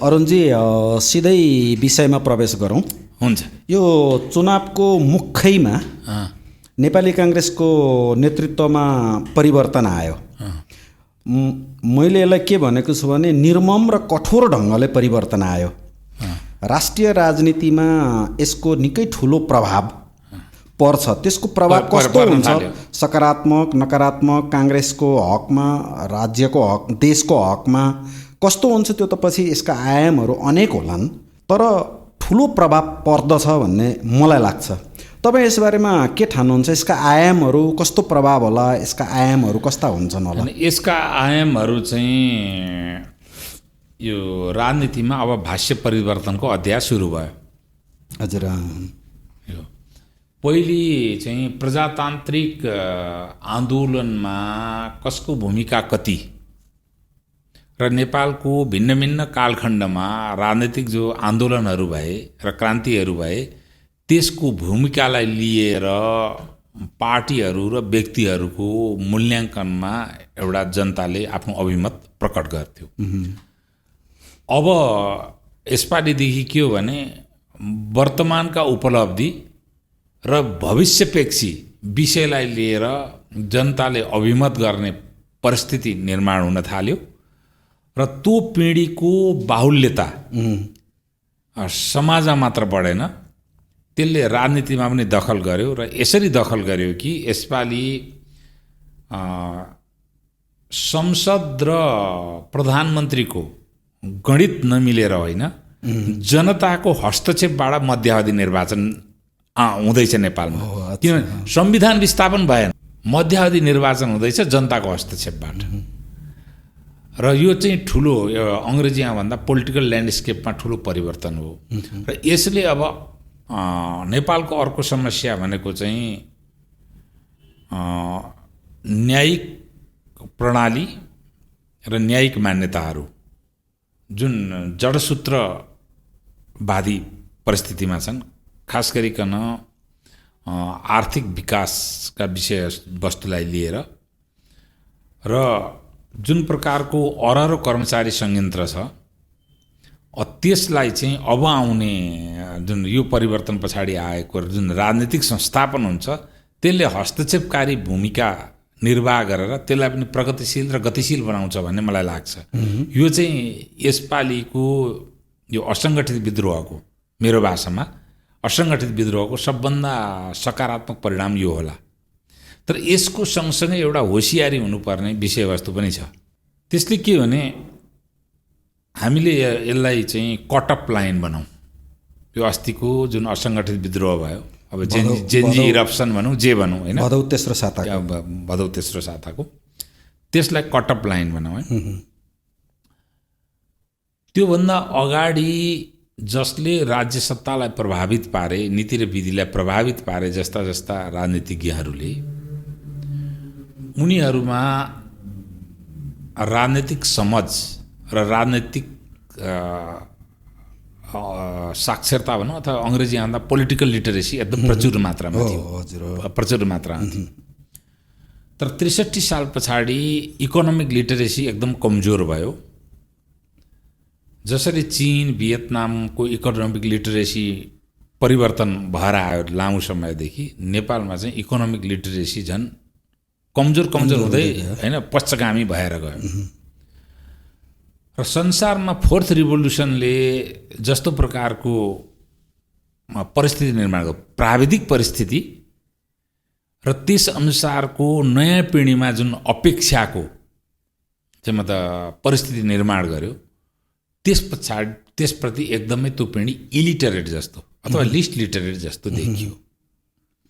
अरुणजी सिधै विषयमा प्रवेश गरौँ। हुन्छ। यो चुनावको मुखैमा नेपाली काङ्ग्रेसको नेतृत्वमा परिवर्तन आयो। मैले यसलाई के भनेको छु भने निर्मम र कठोर ढङ्गले परिवर्तन आयो। राष्ट्रिय राजनीतिमा यसको निकै ठुलो प्रभाव पर्छ। त्यसको प्रभाव कस्तो हुन्छ, सकारात्मक नकारात्मक, काङ्ग्रेसको हकमा, राज्यको हक, देशको हकमा कस्तो हुन्छ त्यो त पछि यसका आयामहरू अनेक होलान्, तर ठुलो प्रभाव पर्दछ भन्ने मलाई लाग्छ। तपाईँ यसबारेमा के ठान्नुहुन्छ? यसका आयामहरू कस्तो प्रभाव होला, यसका आयामहरू कस्ता हुन्छन् होला? यसका आयामहरू चाहिँ यो राजनीतिमा अब भाष्य परिवर्तनको अध्याय सुरु भयो। हजुर। यो पहिले चाहिँ प्रजातान्त्रिक आन्दोलनमा कसको भूमिका कति र नेपालको भिन्न भिन्न कालखण्डमा राजनीतिक जो आन्दोलनहरू भए र क्रान्तिहरू भए त्यसको भूमिकालाई लिएर पार्टीहरू र व्यक्तिहरूको मूल्याङ्कनमा एउटा जनताले आफ्नो अभिमत प्रकट गर्थ्यो। अब यसपालिदेखि के हो भने वर्तमानका उपलब्धि र भविष्यपेक्षी विषयलाई लिएर जनताले अभिमत गर्ने परिस्थिति निर्माण हुन थाल्यो र त्यो पिँढीको बाहुल्यता समाजमा मात्र बढेन, त्यसले राजनीतिमा पनि दखल गर्यो र यसरी दखल गर्यो कि यसपालि संसद र प्रधानमन्त्रीको गणित नमिलेर होइन, जनताको हस्तक्षेपबाट मध्यावधि निर्वाचन हुँदैछ नेपालमा। किनभने संविधान विस्थापन भएन, मध्यावधि निर्वाचन हुँदैछ जनताको हस्तक्षेपबाट। र यो चाहिँ ठुलो अङ्ग्रेजीमा भन्दा पोलिटिकल ल्यान्डस्केपमा ठुलो परिवर्तन हो। र यसले अब नेपालको अर्को समस्या भनेको चाहिँ न्यायिक प्रणाली र न्यायिक मान्यताहरू जुन जडसूत्रवादी परिस्थितिमा छन्, खास गरिकन आर्थिक विकासका विषयवस्तुलाई लिएर र जुन प्रकारको अरहरो कर्मचारी संयन्त्र छ त्यसलाई चाहिँ अब आउने जुन यो परिवर्तन पछाडि आएको जुन राजनीतिक संस्थापन हुन्छ त्यसले हस्तक्षेपकारी भूमिका निर्वाह गरेर त्यसलाई पनि प्रगतिशील र गतिशील बनाउँछ भन्ने मलाई लाग्छ। यो चाहिँ यसपालिको यो असङ्गठित विद्रोहको, मेरो भाषामा असङ्गठित विद्रोहको सबभन्दा सकारात्मक परिणाम यो होला। तर यसको सँगसँगै एउटा होसियारी हुनुपर्ने विषयवस्तु पनि छ। त्यसले के भने हामीले यसलाई चाहिँ कटअप लाइन बनाऊँ। यो अस्तिको जुन असङ्गठित विद्रोह भयो, अब जेन्जी इरप्सन भनौँ, जे भनौँ होइन, भदौ तेस्रो साताको त्यसलाई कटअप लाइन बनाऊँ है। त्योभन्दा अगाडि जसले राज्य सत्तालाई प्रभावित पारे, नीति र विधिलाई प्रभावित पारे जस्ता जस्ता राजनीतिज्ञहरूले उनीहरूमा राजनीतिक समझ र राजनीतिक साक्षरता भनौँ अथवा अङ्ग्रेजीमा भन्दा पोलिटिकल लिटरेसी एकदम प्रचुर मात्रामा थियो। प्रचुर मात्रामा थियो। तर ६३ साल पछाडि इकोनोमिक लिटरेसी एकदम कमजोर भयो। जसरी चीन, भियतनामको इकोनोमिक लिटरेसी परिवर्तन भएर आयो लामो समयदेखि, नेपालमा चाहिँ इकोनोमिक लिटरेसी झन् कमजोर हुँदै होइन पश्चगामी भएर गयो। र संसारमा फोर्थ रिभोल्युसनले जस्तो प्रकारको परिस्थिति निर्माण गर्यो, प्राविधिक परिस्थिति र त्यस अनुसारको नयाँ पिँढीमा जुन अपेक्षाको चाहिँ मतलब परिस्थिति निर्माण गर्यो, त्यसप्रति एकदमै त्यो पिँढी इलिटरेट जस्तो अथवा लिस्ट लिटरेट जस्तो देखियो।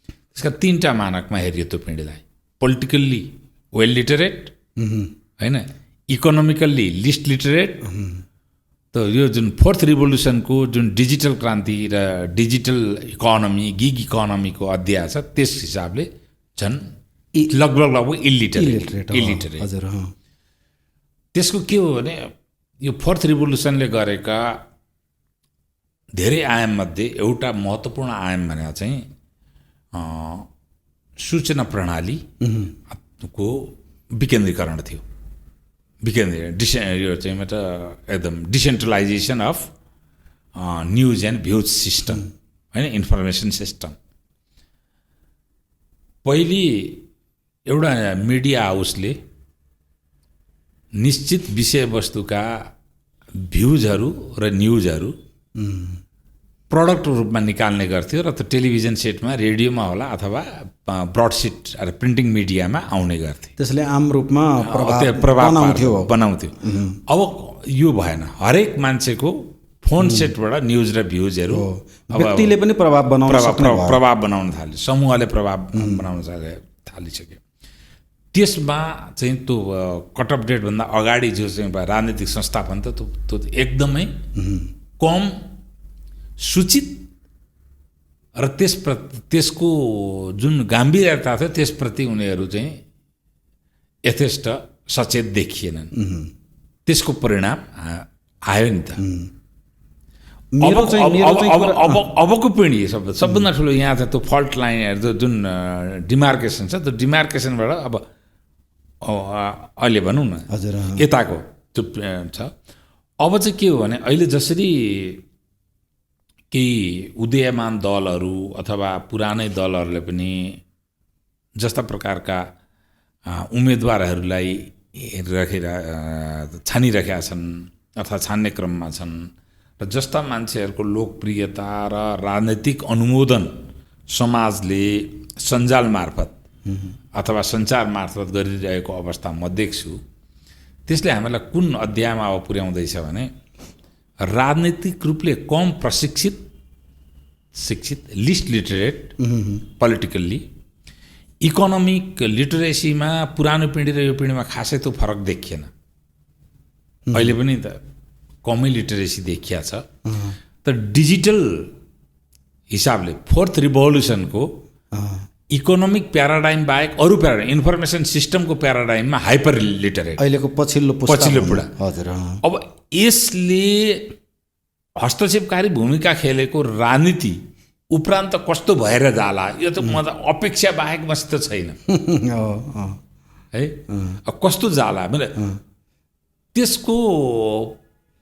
त्यसका 3टा मानकमा हेरियो त्यो पिँढीलाई, पोलिटिकल्ली वेल लिटरेट होइन, इकोनोमिकल्ली लिस्ट लिटरेट। त यो जुन फोर्थ रिभोल्युसनको जुन डिजिटल क्रान्ति र डिजिटल इकोनोमी, गिग इकोनोमीको अध्याय छ, त्यस हिसाबले झन् लगभग इलिटरेट। हजुर। त्यसको के हो भने यो फोर्थ रिभोल्युसनले गरेका धेरै आयाममध्ये एउटा महत्त्वपूर्ण आयाम भनेको चाहिँ सूचना प्रणालीको विकेन्द्रीकरण थियो। यो चाहिँ एकदम decentralisation of news and views system होइन, इन्फर्मेसन सिस्टम। पहिले एउटा मिडिया हाउसले निश्चित विषयवस्तुका भ्युजहरू र न्युजहरू प्रडक्ट रूपमा निकाल्ने गर्थ्यो र त्यो टेलिभिजन सेटमा, रेडियोमा होला अथवा ब्रडसिट प्रिन्टिङ मिडियामा आउने गर्थे। त्यसले आम रूपमा प्रभाव बनाउँथ्यो। अब यो भएन, हरेक मान्छेको फोन सेटबाट न्युज र भ्युजहरू व्यक्तिले पनि प्रभाव बनाउन थाल्यो, समूहले प्रभाव बनाउन थालिसक्यो। त्यसमा चाहिँ त्यो कट अफ डेटभन्दा अगाडि जो चाहिँ राजनीतिक संस्थापन त त्यो एकदमै कम सूचित र त्यसको जुन गम्भीरता थियो त्यसप्रति उनीहरू चाहिँ यथेष्ट सचेत देखिएनन्। त्यसको परिणाम आयो नि त। अबको पिँढी सबभन्दा ठुलो यहाँ चाहिँ त्यो फल्ट लाइनहरू जुन डिमार्केसन छ, त्यो डिमार्केसनबाट अब अहिले भनौँ न यताको त्यो छ। अब चाहिँ के हो भने अहिले जसरी केही उदयमान दलहरू अथवा पुरानै दलहरूले पनि जस्ता प्रकारका उम्मेदवारहरूलाई छानिरहेका छन् अथवा छान्ने क्रममा छन् र जस्ता मान्छेहरूको लोकप्रियता र राजनैतिक अनुमोदन समाजले सञ्जाल मार्फत अथवा सञ्चार मार्फत गरिरहेको अवस्था म देख्छु। त्यसले हामीलाई कुन अध्यायमा अब पुर्याउँदैछ भने राजनैतिक रूपले कम शिक्षित लिस्ट लिटरेट पोलिटिकल्ली, इकोनोमिक लिटरेसीमा पुरानो पिँढी र यो पिँढीमा खासै त्यो फरक देखिएन। अहिले पनि त कमै लिटरेसी देखिया छ। त डिजिटल हिसाबले फोर्थ रिभोल्युसनको इकोनोमिक प्याराडाइम बाहेक अरू प्याराडाइम, इन्फर्मेसन सिस्टमको प्याराडाइममा हाइपर लिटरेट अहिलेको पछिल्लो पिँढी। हजुर, अब यसले हस्तक्षेपकारी भूमिका खेलेको राजनीति उपरान्त कस्तो भएर जाला यो त म त अपेक्षा बाहेक मसित छैन है। कस्तो जाला भने त्यसको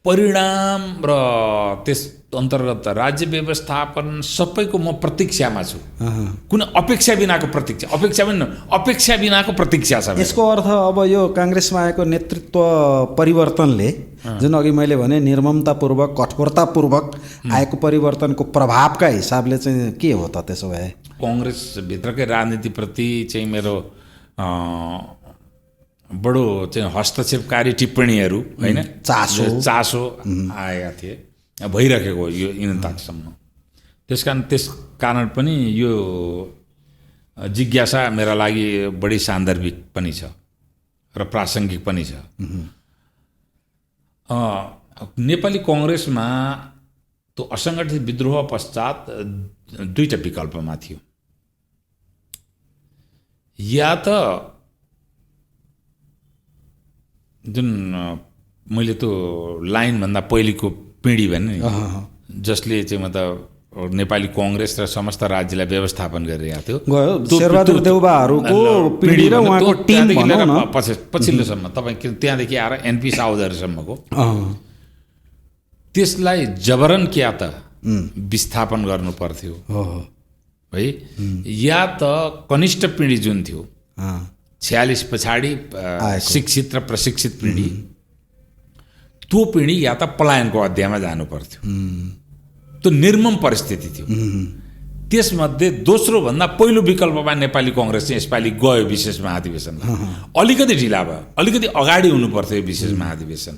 परिणाम र त्यस अन्तर्गत राज्य व्यवस्थापन सबैको म प्रतीक्षामा छु। कुनै अपेक्षा बिनाको प्रतीक्षा छ। यसको अर्थ अब यो काङ्ग्रेसमा आएको नेतृत्व परिवर्तनले जुन अघि मैले भने निर्ममतापूर्वक कठोरतापूर्वक आएको परिवर्तनको प्रभावका हिसाबले चाहिँ के हो त? त्यसो भए कङ्ग्रेसभित्रकै राजनीतिप्रति चाहिँ मेरो बडो चाहिँ हस्तक्षेपकारी टिप्पणीहरू होइन, चासो आएका थिए, भइरहेको यो इनताकसम्म। त्यस कारण पनि यो जिज्ञासा मेरा लागि बढी सान्दर्भिक पनि छ र प्रासङ्गिक पनि छ। नेपाली कङ्ग्रेसमा त्यो असङ्गठित विद्रोह पश्चात दुईटा विकल्पमा थियो। या त जुन मैले त्यो लाइनभन्दा पहिलेको पिँढी भने जसले चाहिँ मतलब नेपाली कङ्ग्रेस र समस्त राज्यलाई व्यवस्थापन गरिरहेको थियो, शेरबहादुर देउवाहरूको पिँढी र उहाँको टिम पछिल्लोसम्म तपाईँ त्यहाँदेखि आएर एनपी साउदहरूसम्मको, त्यसलाई जबरन क्या त विस्थापन गर्नु पर्थ्यो है, या त कनिष्ठ पिँढी जुन थियो 46 पछाडि शिक्षित र प्रशिक्षित पिँढी, त्यो पिँढी या त पलायनको अध्यायमा जानु पर्थ्यो। त्यो निर्मम परिस्थिति थियो। त्यसमध्ये दोस्रो भन्दा पहिलो विकल्पमा नेपाली कङ्ग्रेस चाहिँ यसपालि गयो विशेष महाधिवेशनमा। अलिकति ढिला भयो, अलिकति अगाडि हुनु पर्थ्यो यो विशेष महाधिवेशन।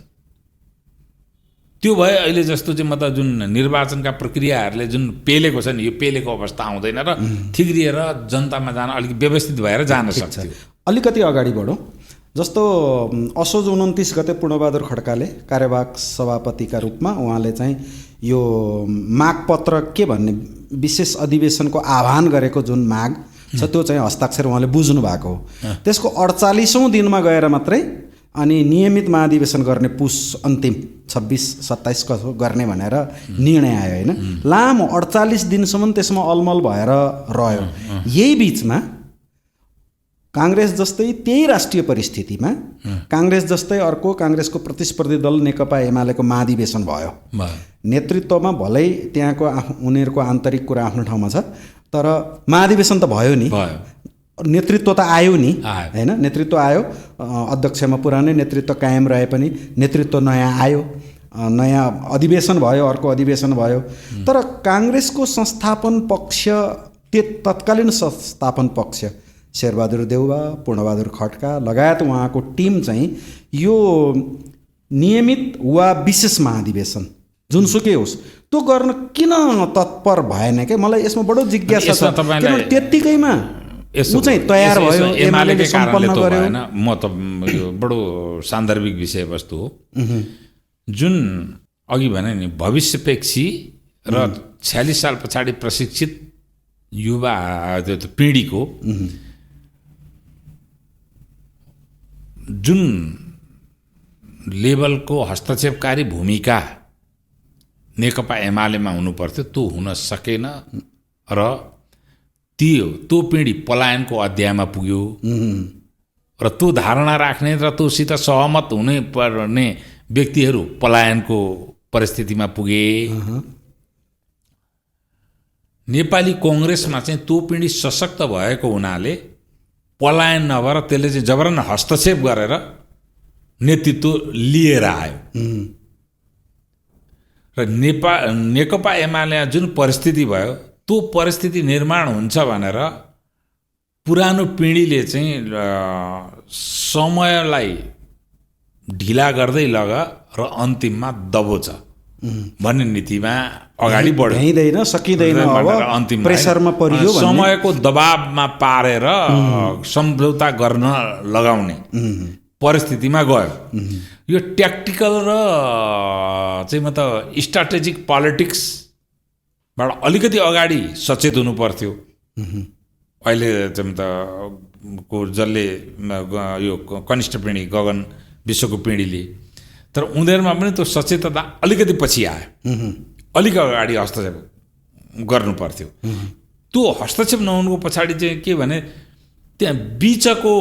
त्यो भए अहिले जस्तो चाहिँ मतलब जुन निर्वाचनका प्रक्रियाहरूले जुन पेलेको छ नि, यो पेलेको अवस्था आउँदैन र ठिग्रिएर जनतामा जान अलिक व्यवस्थित भएर जान सक्छ। अलिकति अगाडि बढौँ। जस्तो असोज 29 गते पूर्णबहादुर खड्काले कार्यवाहक सभापतिका रूपमा उहाँले चाहिँ यो मागपत्र के भन्ने विशेष अधिवेशनको आह्वान गरेको जुन माग छ त्यो चाहिँ हस्ताक्षर उहाँले बुझ्नु भएको हो। त्यसको 48औं दिनमा गएर मात्रै अनि नियमित महाधिवेशन गर्ने पुस अन्तिम 26-27 कसो गर्ने भनेर निर्णय आयो होइन। लामो 48 दिनसम्म त्यसमा अलमल भएर रह्यो। यही बिचमा काङ्ग्रेस जस्तै त्यही राष्ट्रिय परिस्थितिमा काङ्ग्रेस जस्तै अर्को काङ्ग्रेसको प्रतिस्पर्धी दल नेकपा एमालेको महाधिवेशन भयो। नेतृत्वमा भलै त्यहाँको उनीहरूको आन्तरिक कुरा आफ्नो ठाउँमा छ, तर महाधिवेशन त भयो नि, नेतृत्व त आयो नि, होइन? नेतृत्व आयो, अध्यक्षमा पुरानै नेतृत्व कायम रहे पनि नेतृत्व नयाँ आयो, नयाँ अधिवेशन भयो, अर्को अधिवेशन भयो। तर काङ्ग्रेसको संस्थापन पक्ष, तत्कालीन संस्थापन पक्ष शेरबहादुर देउवा, पूर्णबहादुर खड्का लगायत उहाँको टिम चाहिँ यो नियमित वा विशेष महाधिवेशन जुनसुकै होस् त्यो गर्न किन तत्पर भएन के? मलाई यसमा बडो जिज्ञासा छ। किनभने त्यत्तिकैमा ऊ चाहिँ तयार भयो, एमालेले सम्पन्न गर्यो। म त यो बडो सान्दर्भिक विषयवस्तु हो, जुन अघि भने नि भविष्यपेक्षी र 46 साल पछाडि प्रशिक्षित युवा पिँढीको जुन लेभलको हस्तक्षेपकारी भूमिका नेकपा एमालेमा हुनुपर्थ्यो त्यो हुन सकेन र त्यो पिँढी पलायनको अध्यायमा पुग्यो र त्यो धारणा राख्ने र त्योसित सहमत हुनै पर्ने व्यक्तिहरू पलायनको परिस्थितिमा पुगे। नेपाली कङ्ग्रेसमा चाहिँ त्यो पिँढी सशक्त भएको हुनाले पलायन नभएर त्यसले चाहिँ जबरन हस्तक्षेप गरेर नेतृत्व लिएर आयो र नेकपा एमाले जुन परिस्थिति भयो त्यो परिस्थिति निर्माण हुन्छ भनेर पुरानो पिँढीले चाहिँ समयलाई ढिला गर्दै लग र अन्तिममा दबोच भन्ने नीतिमा अगाडि बढ्दैन, सकिँदैन, अन्तिममा प्रेसरमा परियो, समयको दबावमा पारेर सम्झौता गर्न लगाउने परिस्थितिमा गयो। यो ट्याक्टिकल र चाहिँ म त स्ट्राटेजिक पोलिटिक्सबाट अलिकति अगाडि सचेत हुनु पर्थ्यो। अहिले चाहिँ को जसले यो कनिष्ठ पिँढी गगन विश्वको पिँढीले, तर उनीहरूमा पनि त्यो सचेतता अलिकति पछि आयो, अलिक अगाडि हस्तक्षेप गर्नु पर्थ्यो। त्यो हस्तक्षेप नहुनुको पछाडि चाहिँ के भने त्यहाँ बिचको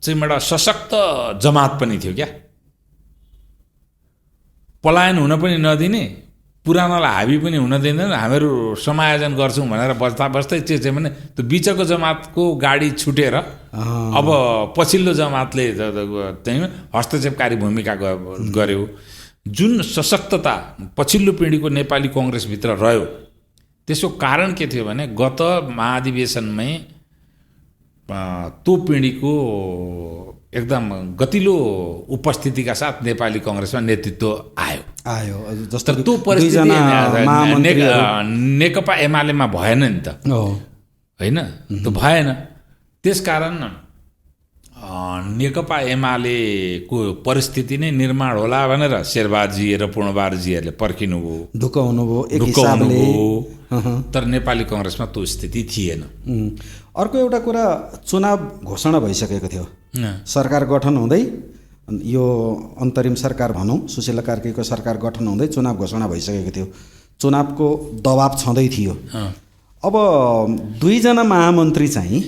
चाहिँ एउटा सशक्त जमात पनि थियो क्या, पलायन हुन पनि नदिने, पुरानोलाई हाबी पनि हुन दिँदैन, हामीहरू समायोजन गर्छौँ भनेर बस्दै चाहिँ भने त्यो बिचको जमातको गाडी छुटेर अब पछिल्लो जमातले चाहिँ हस्तक्षेपकारी भूमिका गर्यो। जुन सशक्तता पछिल्लो पिँढीको नेपाली कङ्ग्रेसभित्र रह्यो त्यसको कारण के थियो भने गत महाधिवेशनमै त्यो पिँढीको एकदम गतिलो उपस्थितिका साथ नेपाली कङ्ग्रेसमा नेतृत्व आयो। जस्तो त्यो परिस्थिति नेकपा एमालेमा भएन नि त, होइन? त्यो भएन। त्यसकारण नेकपा एमालेको परिस्थिति नै निर्माण होला भनेर शेरबहादुरजी र पूर्णबहादुरजीहरूले पर्खिनुभयो, ढुक्क हुनुभयो, तर नेपाली कङ्ग्रेसमा त्यो स्थिति थिएन। अर्को एउटा कुरा, चुनाव घोषणा भइसकेको थियो, सरकार गठन हुँदै, यो अन्तरिम सरकार भनौँ, सुशीला कार्कीको सरकार गठन हुँदै चुनाव घोषणा भइसकेको थियो, चुनावको दबाब छँदै थियो। अब दुईजना महामन्त्री चाहिँ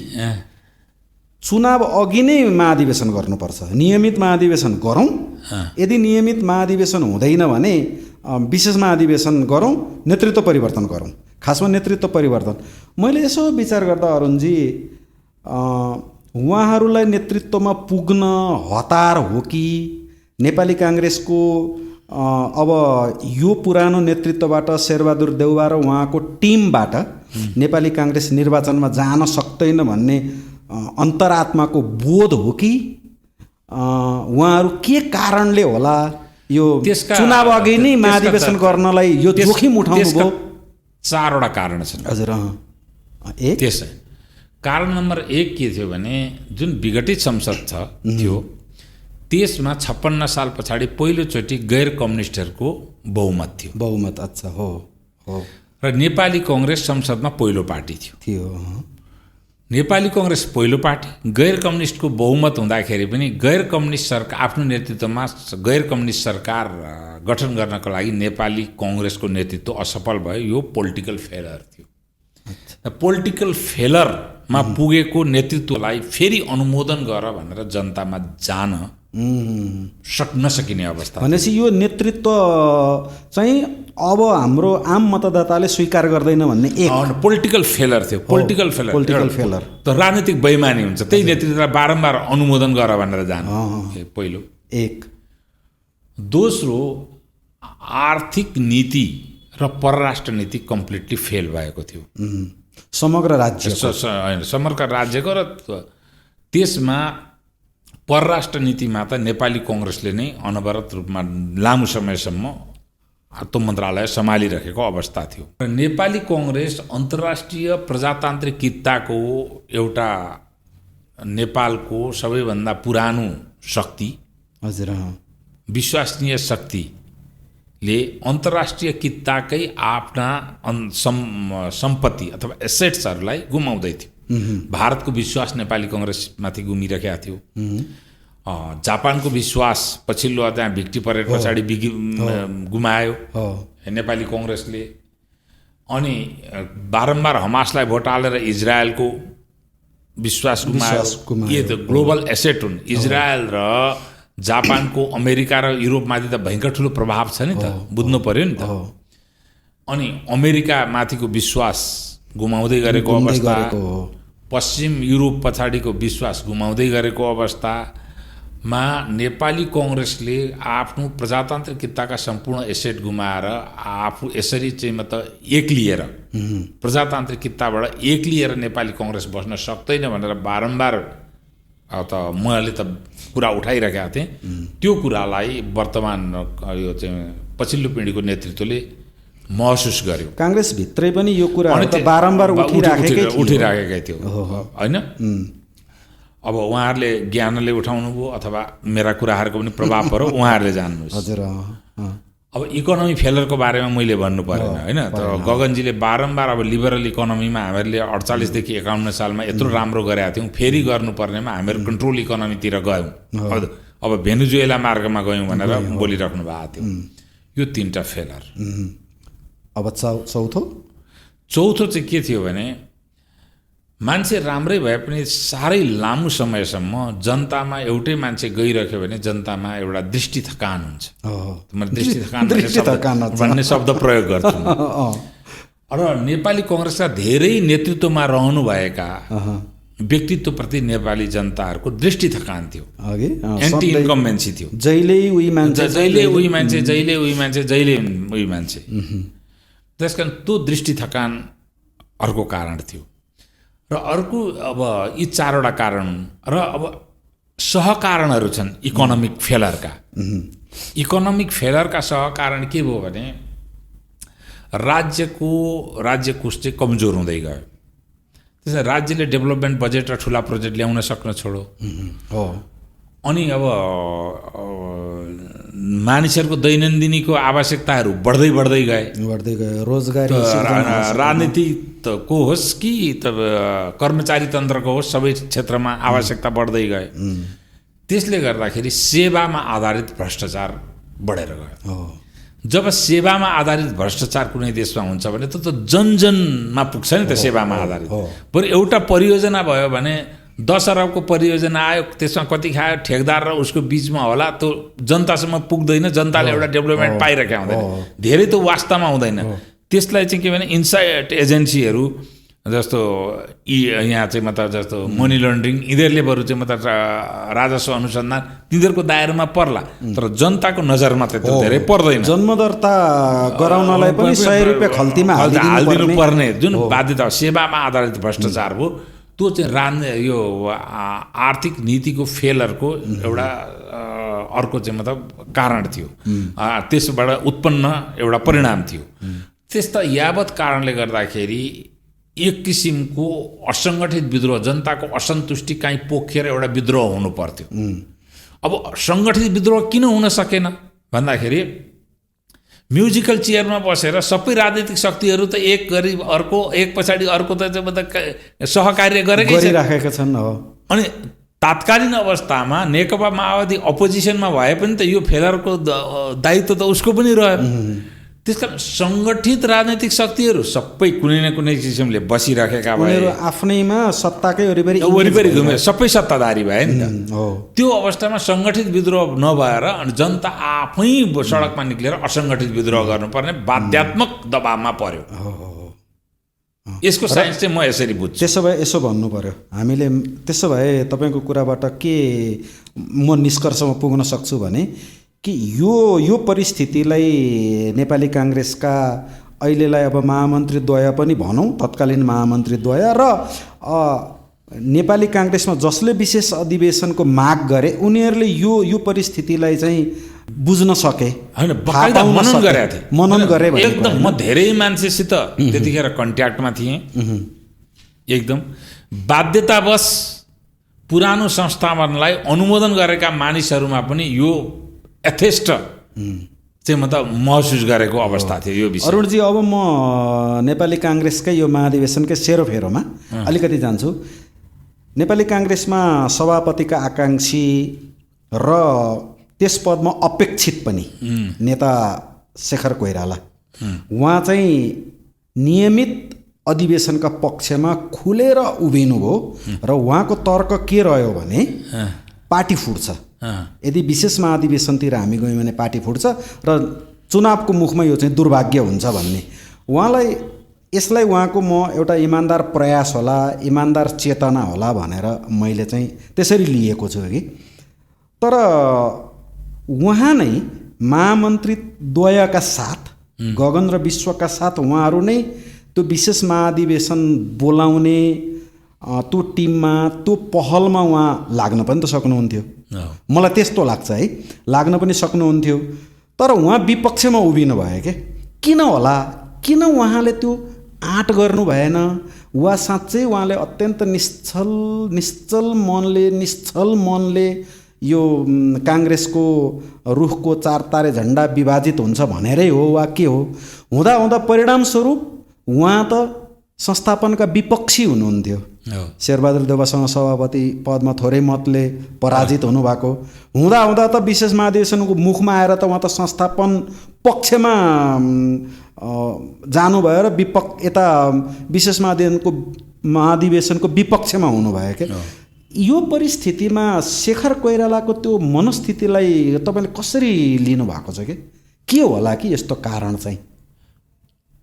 चुनाव अघि नै महाधिवेशन गर्नुपर्छ, नियमित महाधिवेशन गरौँ, यदि नियमित महाधिवेशन हुँदैन भने विशेष महाधिवेशन गरौँ, नेतृत्व परिवर्तन गरौँ, खासमा नेतृत्व परिवर्तन। मैले यसो विचार गर्दा अरुणजी, उहाँहरूलाई नेतृत्वमा पुग्न हतार हो कि नेपाली काङ्ग्रेसको अब यो पुरानो नेतृत्वबाट शेरबहादुर देउवा र उहाँको टिमबाट नेपाली काङ्ग्रेस निर्वाचनमा जान सक्दैन भन्ने अन्तरात्माको बोध हो कि उहाँहरू के कारणले होला यो चुनाव अघि नै महाधिवेशन गर्नलाई यो जोखिम उठाउनु भयो? चारवटा कारण छन् हजुर। त्यसै कारण नम्बर 1 के थियो भने जुन विघटित संसद थियो त्यसमा 56 साल पछाडि पहिलोचोटि गैर कम्युनिस्टहरूको बहुमत थियो। बहुमत, अच्छा, हो। र नेपाली कङ्ग्रेस संसदमा पहिलो पार्टी थियो। नेपाली कङ्ग्रेस पहिलो पार्टी, गैर कम्युनिस्टको बहुमत हुँदाखेरि पनि गैर कम्युनिस्ट सरकार आफ्नो नेतृत्वमा गैर कम्युनिस्ट सरकार गठन गर्नको लागि नेपाली कङ्ग्रेसको नेतृत्व असफल भयो। यो पोलिटिकल फेलर थियो। पोलिटिकल फेलर मा पुगेको नेतृत्वलाई फेरि अनुमोदन गर भनेर जनतामा जान नसकिने अवस्था। भनेपछि यो नेतृत्व चाहिँ अब हाम्रो आम मतदाताले स्वीकार गर्दैन भन्ने एक पोलिटिकल फेलर थियो। पोलिटिकल फेलर त राजनीतिक बेइमानी हुन्छ। त्यही नेतृत्वलाई बारम्बार अनुमोदन गर भनेर जानु पहिलो एक। दोस्रो, आर्थिक नीति र परराष्ट्र नीति कम्प्लिटली फेल भएको थियो समग्र राज्य समग्र राज्यको। र त्यसमा परराष्ट्र नीतिमा त नेपाली कङ्ग्रेसले नै अनवरत रूपमा लामो समयसम्म त्यो मन्त्रालय सम्हालिरहेको अवस्था थियो। र नेपाली कङ्ग्रेस अन्तर्राष्ट्रिय प्रजातान्त्रिकताको एउटा नेपालको सबैभन्दा पुरानो शक्ति, हजुर, विश्वसनीय शक्तिले अन्तर्राष्ट्रिय किताकै आफ्ना सम्पत्ति अथवा एसेट्सहरूलाई गुमाउँदै थियो। भारतको विश्वास नेपाली कङ्ग्रेसमाथि गुमिरहेको थियो। जापानको विश्वास पछिल्लो त्यहाँ भिक्टी परेड पछाडि गुमायो नेपाली कङ्ग्रेसले। अनि बारम्बार हमासलाई भोट हालेर इजरायलको विश्वास गुमायो। के त ग्लोबल एसेट हुन्। इजरायल र जापानको अमेरिका र युरोपमाथि त भयङ्कर ठुलो प्रभाव छ नि त, बुझ्नु पर्यो नि त। अनि अमेरिकामाथिको विश्वास गुमाउँदै गरेको अवस्था, पश्चिम युरोप पछाडिको विश्वास गुमाउँदै गरेको अवस्थामा नेपाली कङ्ग्रेसले आफ्नो प्रजातान्त्रिकताका सम्पूर्ण एसेट गुमाएर आफू यसरी चाहिँ एक्लिएर प्रजातान्त्रिकताबाट एक्लिएर नेपाली कङ्ग्रेस बस्न सक्दैन भनेर बारम्बार त मैले त कुरा उठाइरहेका थिएँ। त्यो कुरालाई वर्तमान यो चाहिँ पछिल्लो पिँढीको नेतृत्वले महसुस गर्यो। काङ्ग्रेसभित्रै पनि यो कुरा बारम्बार उठिराखेकै थियो होइन। अब उहाँहरूले ज्ञानले उठाउनु भयो अथवा मेरा कुराहरूको पनि प्रभाव पर्यो, उहाँहरूले जान्नुहोस्। हजुर। अब इकोनोमी फेलरको बारेमा मैले भन्नु परेन होइन। तर गगनजीले बारम्बार अब लिबरल इकोनोमीमा हामीले 48 देखि 51 सालमा यत्रो राम्रो गरेका थियौँ, फेरि गर्नुपर्नेमा हामीहरू कन्ट्रोल इकोनोमीतिर गयौँ, अब भेनेजुएला मार्गमा गयौँ भनेर बोलिराख्नु भएको थियो। यो 3टा फेलर। अब चौथो चाहिँ के थियो भने मान्छे राम्रै भए पनि साह्रै लामो समयसम्म जनतामा एउटै मान्छे गइरह्यो भने जनतामा एउटा दृष्टि थकान हुन्छ। मैले दृष्टि थकान भन्ने शब्द प्रयोग गर्छु। र नेपाली कङ्ग्रेसका धेरै नेतृत्वमा रहनुभएका व्यक्तित्वप्रति नेपाली जनताहरूको दृष्टि थकान थियो, एन्टी इन्कम्बेन्सी थियो। जहिले उही मान्छे। त्यसकारण त्यो दृष्टि थकान अर्को कारण थियो। र अर्को अब यी 4वटा कारण र अब सहकारणहरू छन् इकोनोमिक फेलरका। इकोनोमिक फेलरका सहकारण के भयो भने राज्य कोष चाहिँ कमजोर हुँदै गयो। त्यसै राज्यले डेभलपमेन्ट बजेट र ठुला प्रोजेक्ट ल्याउन सक्न छोड्यो। अनि अब मानिसहरूको दैनन्दिनीको आवश्यकताहरू बढ्दै गए। रोजगारी राजनीतिको होस् कि कर्मचारी तन्त्रको होस्, सबै क्षेत्रमा आवश्यकता बढ्दै गए। त्यसले गर्दाखेरि सेवामा आधारित भ्रष्टाचार बढेर गयो। जब सेवामा आधारित भ्रष्टाचार कुनै देशमा हुन्छ भने त जनजनमा पुग्छ नि त सेवामा आधारित। बरु एउटा परियोजना भयो भने 10 अरबको परियोजना आयो, त्यसमा कति खायो ठेकदार र उसको बिचमा होला, त्यो जनतासम्म पुग्दैन, जनताले एउटा डेभलपमेन्ट पाइरहेका हुँदैन, धेरै त वास्तवमा हुँदैन। त्यसलाई चाहिँ के भने इन्साइड एजेन्सीहरू जस्तो यहाँ चाहिँ जस्तो मनी लन्ड्रिङ यिनीहरूले बरु चाहिँ राजस्व अनुसन्धान तिनीहरूको दायरामा पर्ला, तर जनताको नजरमा त धेरै पर्दैन। जन्म दर्ता गराउनलाई पनि 100 रुपैयाँ खल्तीमा हालिदिनु पर्ने जुन बाध्यता सेवामा आधारित भ्रष्टाचार हो, त्यो चाहिँ यो आर्थिक नीतिको फेलरको एउटा अर्को चाहिँ कारण थियो। त्यसबाट उत्पन्न एउटा परिणाम थियो। त्यस्ता यावत कारणले गर्दाखेरि एक किसिमको असङ्गठित विद्रोह, जनताको असन्तुष्टि काहीँ पोखेर एउटा विद्रोह हुनु पर्थ्यो। अब सङ्गठित विद्रोह किन हुन सकेन भन्दाखेरि म्युजिकल चेयरमा बसेर सबै राजनीतिक शक्तिहरू त एक गरी अर्को एक पछाडि अर्को त सहकार्य गरिराखेका छन्। अनि तात्कालीन अवस्थामा नेकपा माओवादी अपोजिसनमा भए पनि त यो फेलरको दायित्व त उसको पनि रह्यो। त्यसकारण सङ्गठित राजनैतिक शक्तिहरू सबै कुनै न कुनै किसिमले बसिराखेका भए, उनीहरू आफ्नैमा सत्ताकै वरिपरि घुमे, सबै सत्ताधारी भए नि त। हो, त्यो अवस्थामा सङ्गठित विद्रोह नभएर अनि जनता आफै सडकमा निक्लेर असङ्गठित विद्रोह गर्नुपर्ने बाध्यात्मक दबावमा पर्यो। यसको साइन्स चाहिँ म यसरी बुझ्छु। त्यसो भए यसो भन्नु पर्यो हामीले, त्यसो भए तपाईँको कुराबाट के म निष्कर्षमा पुग्न सक्छु भने कि यो परिस्थितिलाई नेपाली काङ्ग्रेसका अहिलेलाई अब महामन्त्रीद्वय पनि भनौँ, तत्कालीन महामन्त्रीद्वय र नेपाली काङ्ग्रेसमा जसले विशेष अधिवेशनको माग गरे उनीहरूले यो परिस्थितिलाई चाहिँ बुझ्न सके, होइन बकाइदा मनन गरेका थिए, मनन गरे एकदम। म धेरै मान्छेसित त्यतिखेर कन्ट्याक्टमा थिएँ, एकदम बाध्यतावश पुरानो संस्थानलाई अनुमोदन गरेका मानिसहरूमा पनि यो यथेष्ट चाहिँ म त महसुस गरेको अवस्था थियो यो विषय। अरुणजी, अब म नेपाली काङ्ग्रेसकै यो महाधिवेशनकै सेरोफेरोमा अलिकति जान्छु। नेपाली काङ्ग्रेसमा सभापतिका आकाङ्क्षी र त्यस पदमा अपेक्षित पनि नेता शेखर कोइराला, उहाँ चाहिँ नियमित अधिवेशनका पक्षमा खुलेर उभिनुभयो र उहाँको तर्क के रह्यो भने पार्टी फुट्छ, यदि विशेष महाधिवेशनतिर हामी गयौँ भने पार्टी फुट्छ र चुनावको मुखमा यो चाहिँ दुर्भाग्य हुन्छ भन्ने उहाँलाई, यसलाई उहाँको म एउटा इमान्दार प्रयास होला, इमान्दार चेतना होला भनेर मैले चाहिँ त्यसरी लिएको छु कि। तर उहाँ नै महामन्त्रीद्वयका साथ, गगन र विश्वका साथ उहाँहरू नै त्यो विशेष महाधिवेशन बोलाउने त्यो टिममा, त्यो पहलमा उहाँ लाग्न पनि त सक्नुहुन्थ्यो, मलाई त्यस्तो लाग्छ है, लाग्न पनि सक्नुहुन्थ्यो। तर उहाँ विपक्षमा उभिनु भयो के, किन होला, किन उहाँले त्यो आँट गर्नु भएन? वा साँच्चै उहाँले अत्यन्त निश्चल मनले यो काङ्ग्रेसको रुखको चारतारे झन्डा विभाजित हुन्छ भनेरै हो वा के हो? हुँदा परिणामस्वरूप उहाँ त संस्थापनका विपक्षी हुनुहुन्थ्यो, शेरबहादुर देउवासँग सभापति पदमा थोरै मतले पराजित हुनुभएको, हुँदा त विशेष महाधिवेशनको मुखमा आएर त उहाँ त संस्थापन पक्षमा जानुभयो र यता विशेष महाधिवेशनको विपक्षमा हुनुभयो क्या। यो परिस्थितिमा शेखर कोइरालाको त्यो मनस्थितिलाई तपाईँले कसरी लिनुभएको छ के होला कि यस्तो कारण चाहिँ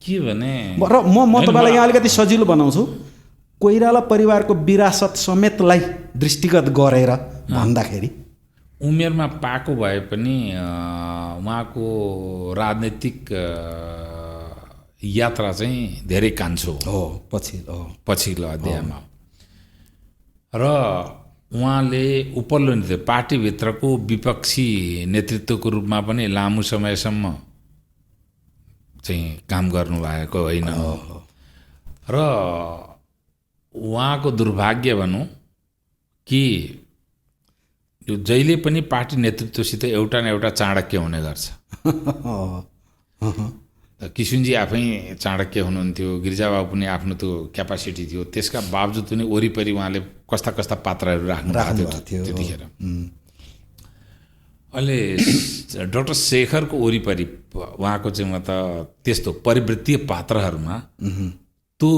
के भने? र म तपाईँलाई यहाँ अलिकति सजिलो बनाउँछु, कोइराला परिवारको विरासत समेतलाई दृष्टिगत गरेर भन्दाखेरि उमेरमा पाएको भए पनि उहाँको राजनैतिक यात्रा चाहिँ धेरै कान्छो हो, पछिल्लो अध्यायमा, र उहाँले उपल्लो पार्टीभित्रको विपक्षी नेतृत्वको रूपमा पनि लामो समयसम्म चाहिँ काम गर्नुभएको होइन। र उहाँको दुर्भाग्य भनौँ कि यो जहिले पनि पार्टी नेतृत्वसित एउटा न एउटा चाणक्य हुने गर्छ। किशुनजी आफै चाणक्य हुनुहुन्थ्यो, गिरिजाबाबु पनि आफ्नो त्यो क्यापासिटी थियो, त्यसका बावजुद पनि वरिपरि उहाँले कस्ता कस्ता पात्रहरू राख्नु भएको थियो त्यतिखेर। अहिले डाक्टर शेखरको वरिपरि उहाँको चाहिँ म त त्यस्तो परिवृत्तीय पात्रहरूमा त्यो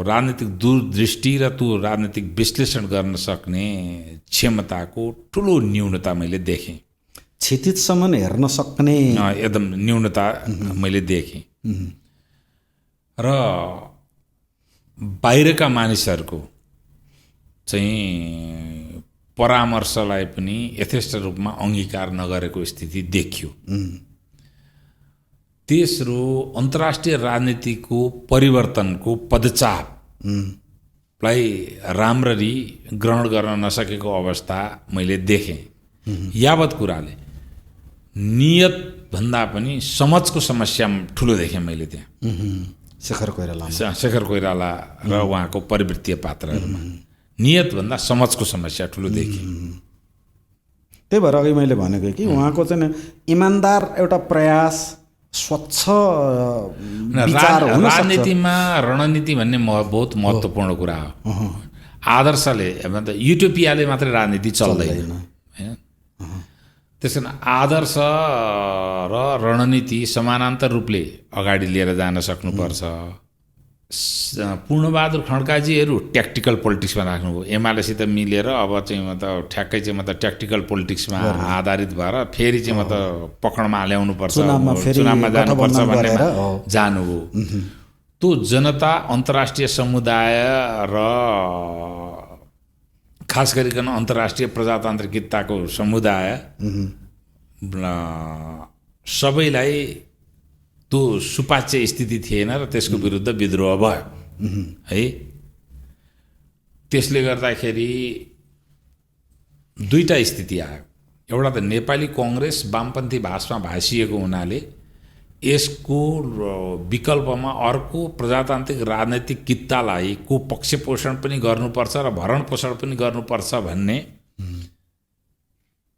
राजनीतिक दूरदृष्टि र त्यो राजनीतिक विश्लेषण गर्न सक्ने क्षमताको ठुलो न्यूनता मैले देखेँ। क्षितिजसम्म हेर्न सक्ने एकदम न्यूनता मैले देखेँ। र बाहिरका मानिसहरूको चाहिँ परामर्शलाई पनि यथेष्ट रूपमा अङ्गीकार नगरेको स्थिति देखियो। तेस्रो, अन्तर्राष्ट्रिय राजनीतिको परिवर्तनको पदचापलाई राम्ररी ग्रहण गर्न नसकेको अवस्था मैले देखेँ। यावत कुराले नियत भन्दा पनि समझको समस्या ठुलो देखेँ मैले त्यहाँ शेखर कोइराला र उहाँको परिवृत्तीय पात्रहरूमा नियत भन्दा समझको समस्या ठुलो देखेँ। त्यही भएर अघि मैले भनेको कि उहाँको चाहिँ इमान्दार एउटा प्रयास, स्वच्छ विचार हुन सक्छ। राजनीतिमा रणनीति भन्ने बहुत महत्त्वपूर्ण कुरा हो। आदर्शले युटोपियाले मात्रै राजनीति चल्दैन हैन। त्यस कारण आदर्श र रणनीति समानान्तर रूपले अगाडि लिएर जान सक्नुपर्छ। पूर्णबहादुर खड्काजीहरू ट्याक्टिकल पोलिटिक्समा राख्नुभयो, एमालेसित मिलेर अब चाहिँ म त ठ्याक्कै चाहिँ म त ट्याक्टिकल पोलिटिक्समा आधारित भएर फेरि चाहिँ म त पकडमा ल्याउनुपर्छ, चुनावमा जानुपर्छ भन्नेमा जानुभयो। त्यो जनता, अन्तर्राष्ट्रिय समुदाय र खास गरिकन अन्तर्राष्ट्रिय प्रजातान्त्रिकताको समुदाय सबैलाई त्यो सुपाच्य स्थिति थिएन र त्यसको विरुद्ध विद्रोह भयो है। त्यसले गर्दाखेरि दुईटा स्थिति आयो। एउटा त नेपाली कङ्ग्रेस वामपन्थी भाषमा भाषिएको हुनाले यसको विकल्पमा अर्को प्रजातान्त्रिक राजनैतिक कित्तालाई को पक्षपोषण पनि गर्नुपर्छ र भरणपोषण पनि गर्नुपर्छ भन्ने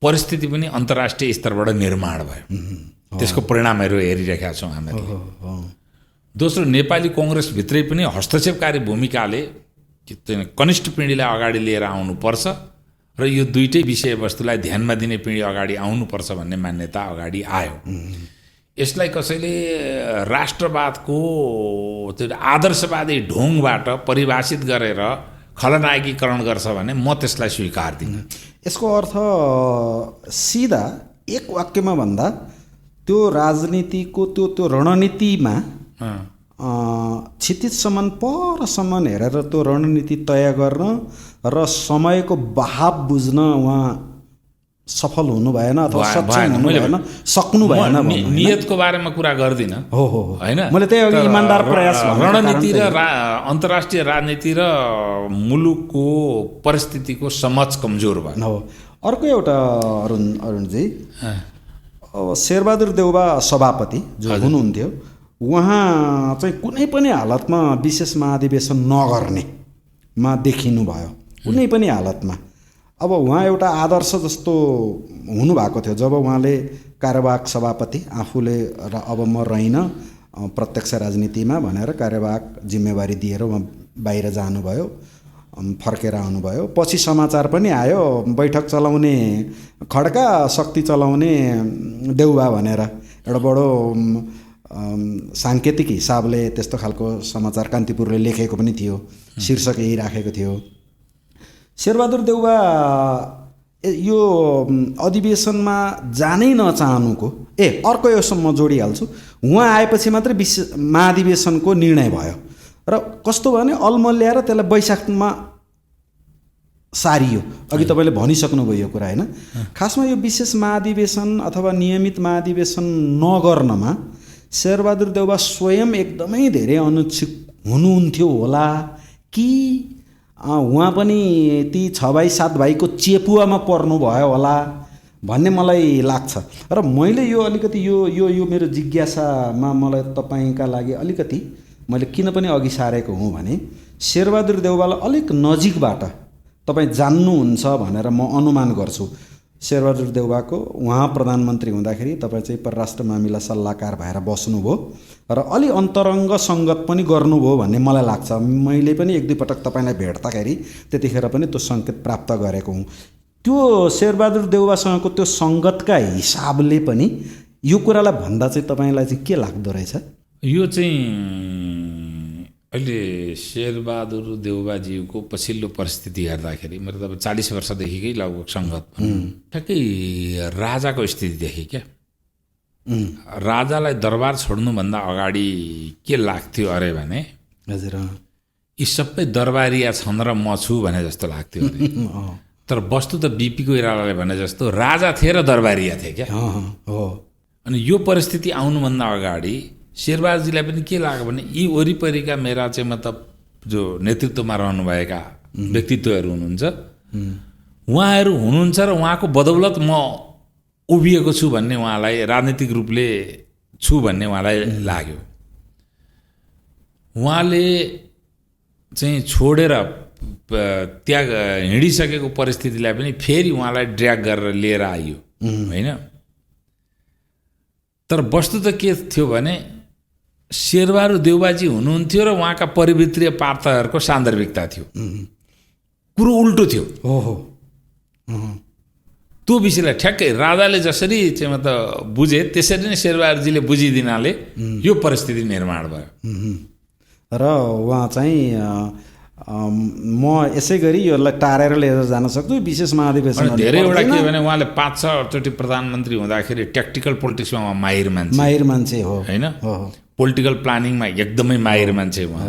परिस्थिति पनि अन्तर्राष्ट्रिय स्तरबाट निर्माण भयो। त्यसको परिणामहरू हेरिरहेका छौँ हामीले। दोस्रो, नेपाली कङ्ग्रेसभित्रै पनि हस्तक्षेपकारी भूमिकाले कनिष्ठ पिँढीलाई अगाडि लिएर आउनुपर्छ र यो दुईटै विषयवस्तुलाई ध्यानमा दिने पिँढी अगाडि आउनुपर्छ भन्ने मान्यता अगाडि आयो। यसलाई कसैले राष्ट्रवादको त्यो आदर्शवादी ढोङबाट परिभाषित गरेर खलनायकीकरण गर्छ भने म त्यसलाई स्वीकार्दिनँ। यसको अर्थ सिधा एक वाक्यमा भन्दा त्यो राजनीतिको त्यो रणनीतिमा क्षितिजसम्म परसम्म हेरेर त्यो रणनीति तय गर्न र समयको बहाव बुझ्न उहाँ सफल हुनु भएन अथवा सक्षम हुनु भएन, सक्नु भएन। नियतको बारेमा कुरा गर्दिनँ हैन, मैले त्यही अघि इमानदार प्रयास रणनीति र अन्तर्राष्ट्रिय राजनीति र मुलुकको परिस्थितिको समझ कमजोर भयो। हो। अर्को एउटा अरुणजी, शेरबहादुर देउबा सभापति जो हुनुहुन्थ्यो, उहाँ चाहिँ कुनै पनि हालतमा विशेष महाधिवेशन नगर्नेमा देखिनुभयो, कुनै पनि हालतमा। अब उहाँ एउटा आदर्श जस्तो हुनुभएको थियो जब उहाँले कार्यवाहक सभापति आफूले र अब म रहिन प्रत्यक्ष राजनीतिमा भनेर कार्यवाहक जिम्मेवारी दिएर उहाँ बाहिर जानुभयो, फर्केर आउनुभयो। पछि समाचार पनि आयो बैठक चलाउने खड्का, शक्ति चलाउने देउबा भनेर एउटा बडो साङ्केतिक हिसाबले त्यस्तो खालको समाचार कान्तिपुरले लेखेको पनि थियो, शीर्षक यही राखेको थियो। शेरबहादुर देउबा यो अधिवेशनमा जानै नचाहनुको अर्को यसमा म जोडिहाल्छु, उहाँ आएपछि मात्रै महाधिवेशनको निर्णय भयो र कस्तो भने अलमल ल्याएर त्यसलाई वैशाखमा सारियो। अघि तपाईँले भनिसक्नुभयो यो कुरा हैन। खासमा यो विशेष महाधिवेशन अथवा नियमित महाधिवेशन नगर्नमा शेरबहादुर देउबा स्वयं एकदमै धेरै अनुत्सुक हुनुहुन्थ्यो होला कि उहाँ पनि ती 6/7 भाइको चेपुवामा पर्नुभयो होला भन्ने मलाई लाग्छ। र मैले यो अलिकति यो मेरो जिज्ञासामा मलाई तपाईँका लागि अलिकति मैले किन पनि अघि सारेको हुँ भने शेरबहादुर देउबालाई अलिक नजिकबाट तपाईँ जान्नुहुन्छ भनेर म अनुमान गर्छु। शेरबहादुर देउबाको उहाँ प्रधानमन्त्री हुँदाखेरि तपाईँ चाहिँ परराष्ट्र मामिला सल्लाहकार भएर बस्नुभयो र अलि अन्तरङ्ग सङ्गत पनि गर्नुभयो भन्ने मलाई लाग्छ। मैले पनि एक दुई पटक तपाईँलाई भेट्दाखेरि त्यतिखेर पनि त्यो सङ्केत प्राप्त गरेको हुँ। त्यो शेरबहादुर देउबासँगको त्यो सङ्गतका हिसाबले पनि यो कुरालाई भन्दा चाहिँ तपाईँलाई चाहिँ के लाग्दो रहेछ? यो चाहिँ अहिले शेरबहादुर देउबाज्यूको पछिल्लो परिस्थिति हेर्दाखेरि मेरो त 40 वर्षदेखिकै लगभग सङ्गत ठ्याक्कै राजाको स्थितिदेखि क्या। राजालाई दरबार छोड्नुभन्दा अगाडि के लाग्थ्यो अरे भने हजुर यी सबै दरबारिया छन् र म छु भने जस्तो लाग्थ्यो अरे। तर वस्तु त बिपी कोइरालाले भने जस्तो राजा थिए र दरबारिया थिए क्या। अनि यो परिस्थिति आउनुभन्दा अगाडि शेरबहादुरजीलाई पनि के लाग्यो भने यी वरिपरिका मेरा चाहिँ मतलब जो नेतृत्वमा रहनुभएका व्यक्तित्वहरू हुनुहुन्छ उहाँहरू हुनुहुन्छ र उहाँको बदौलत म उभिएको छु भन्ने उहाँलाई राजनीतिक रूपले छु भन्ने उहाँलाई लाग्यो। उहाँले चाहिँ छोडेर त्याग हिँडिसकेको परिस्थितिलाई पनि फेरि उहाँलाई ड्र्याग गरेर लिएर आइयो होइन। तर वस्तु त के थियो भने शेरबहादुर देउबाजी हुनुहुन्थ्यो र उहाँका परिभित्रीय पात्रहरूको सान्दर्भिकता थियो, कुरो उल्टो थियो। त्यो विषयलाई ठ्याक्कै राजाले जसरी चाहिँ मतलब बुझे त्यसरी नै शेरबहादुरजीले बुझिदिनाले यो परिस्थिति निर्माण भयो। र उहाँ चाहिँ म यसै गरी यसलाई टारेर लिएर जान सक्छु विशेष महाधिवेशन। धेरैवटा के भने उहाँले 5-6 चोटि प्रधानमन्त्री हुँदाखेरि टेक्टिकल पोलिटिक्समा उहाँ माहिर मान्छे हो होइन, पोलिटिकल प्लानिङमा एकदमै माहिर मान्छे उहाँ।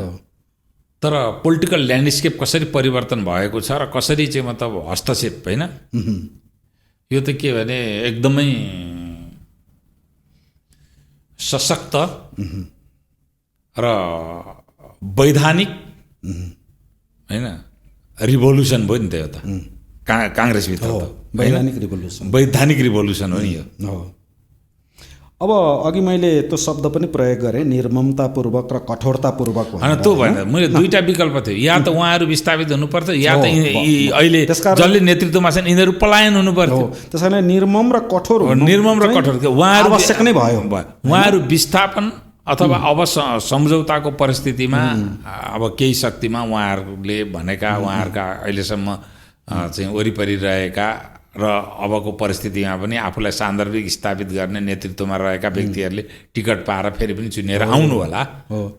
तर पोलिटिकल ल्यान्डस्केप कसरी परिवर्तन भएको छ र कसरी चाहिँ मतलब हस्तक्षेप होइन, यो त के भने एकदमै सशक्त र वैधानिक होइन रिभोल्युसन भयो नि त यो त काङ्ग्रेसभित्र त वैधानिक रिभोल्युसन हो नि यो। अब अघि मैले त्यो शब्द पनि प्रयोग गरेँ निर्ममतापूर्वक र कठोरतापूर्वक होइन, त्यो भएन। मैले दुईवटा विकल्प थियो, या त उहाँहरू विस्थापित हुनुपर्छ या त अहिले जसले नेतृत्वमा छन् यिनीहरू पलायन हुनुपर्थ्यो। त्यस कारण निर्मम र कठोर उहाँहरू आवश्यक नै भयो। उहाँहरू विस्थापन अथवा अब सम्झौताको परिस्थितिमा अब केही शक्तिमा उहाँहरूले भनेका उहाँहरूका अहिलेसम्म चाहिँ वरिपरि रहेका र अबको परिस्थितिमा पनि आफूलाई सान्दर्भिक स्थापित गर्ने नेतृत्वमा रहेका व्यक्तिहरूले टिकट पाएर फेरि पनि चुनेर आउनु होला,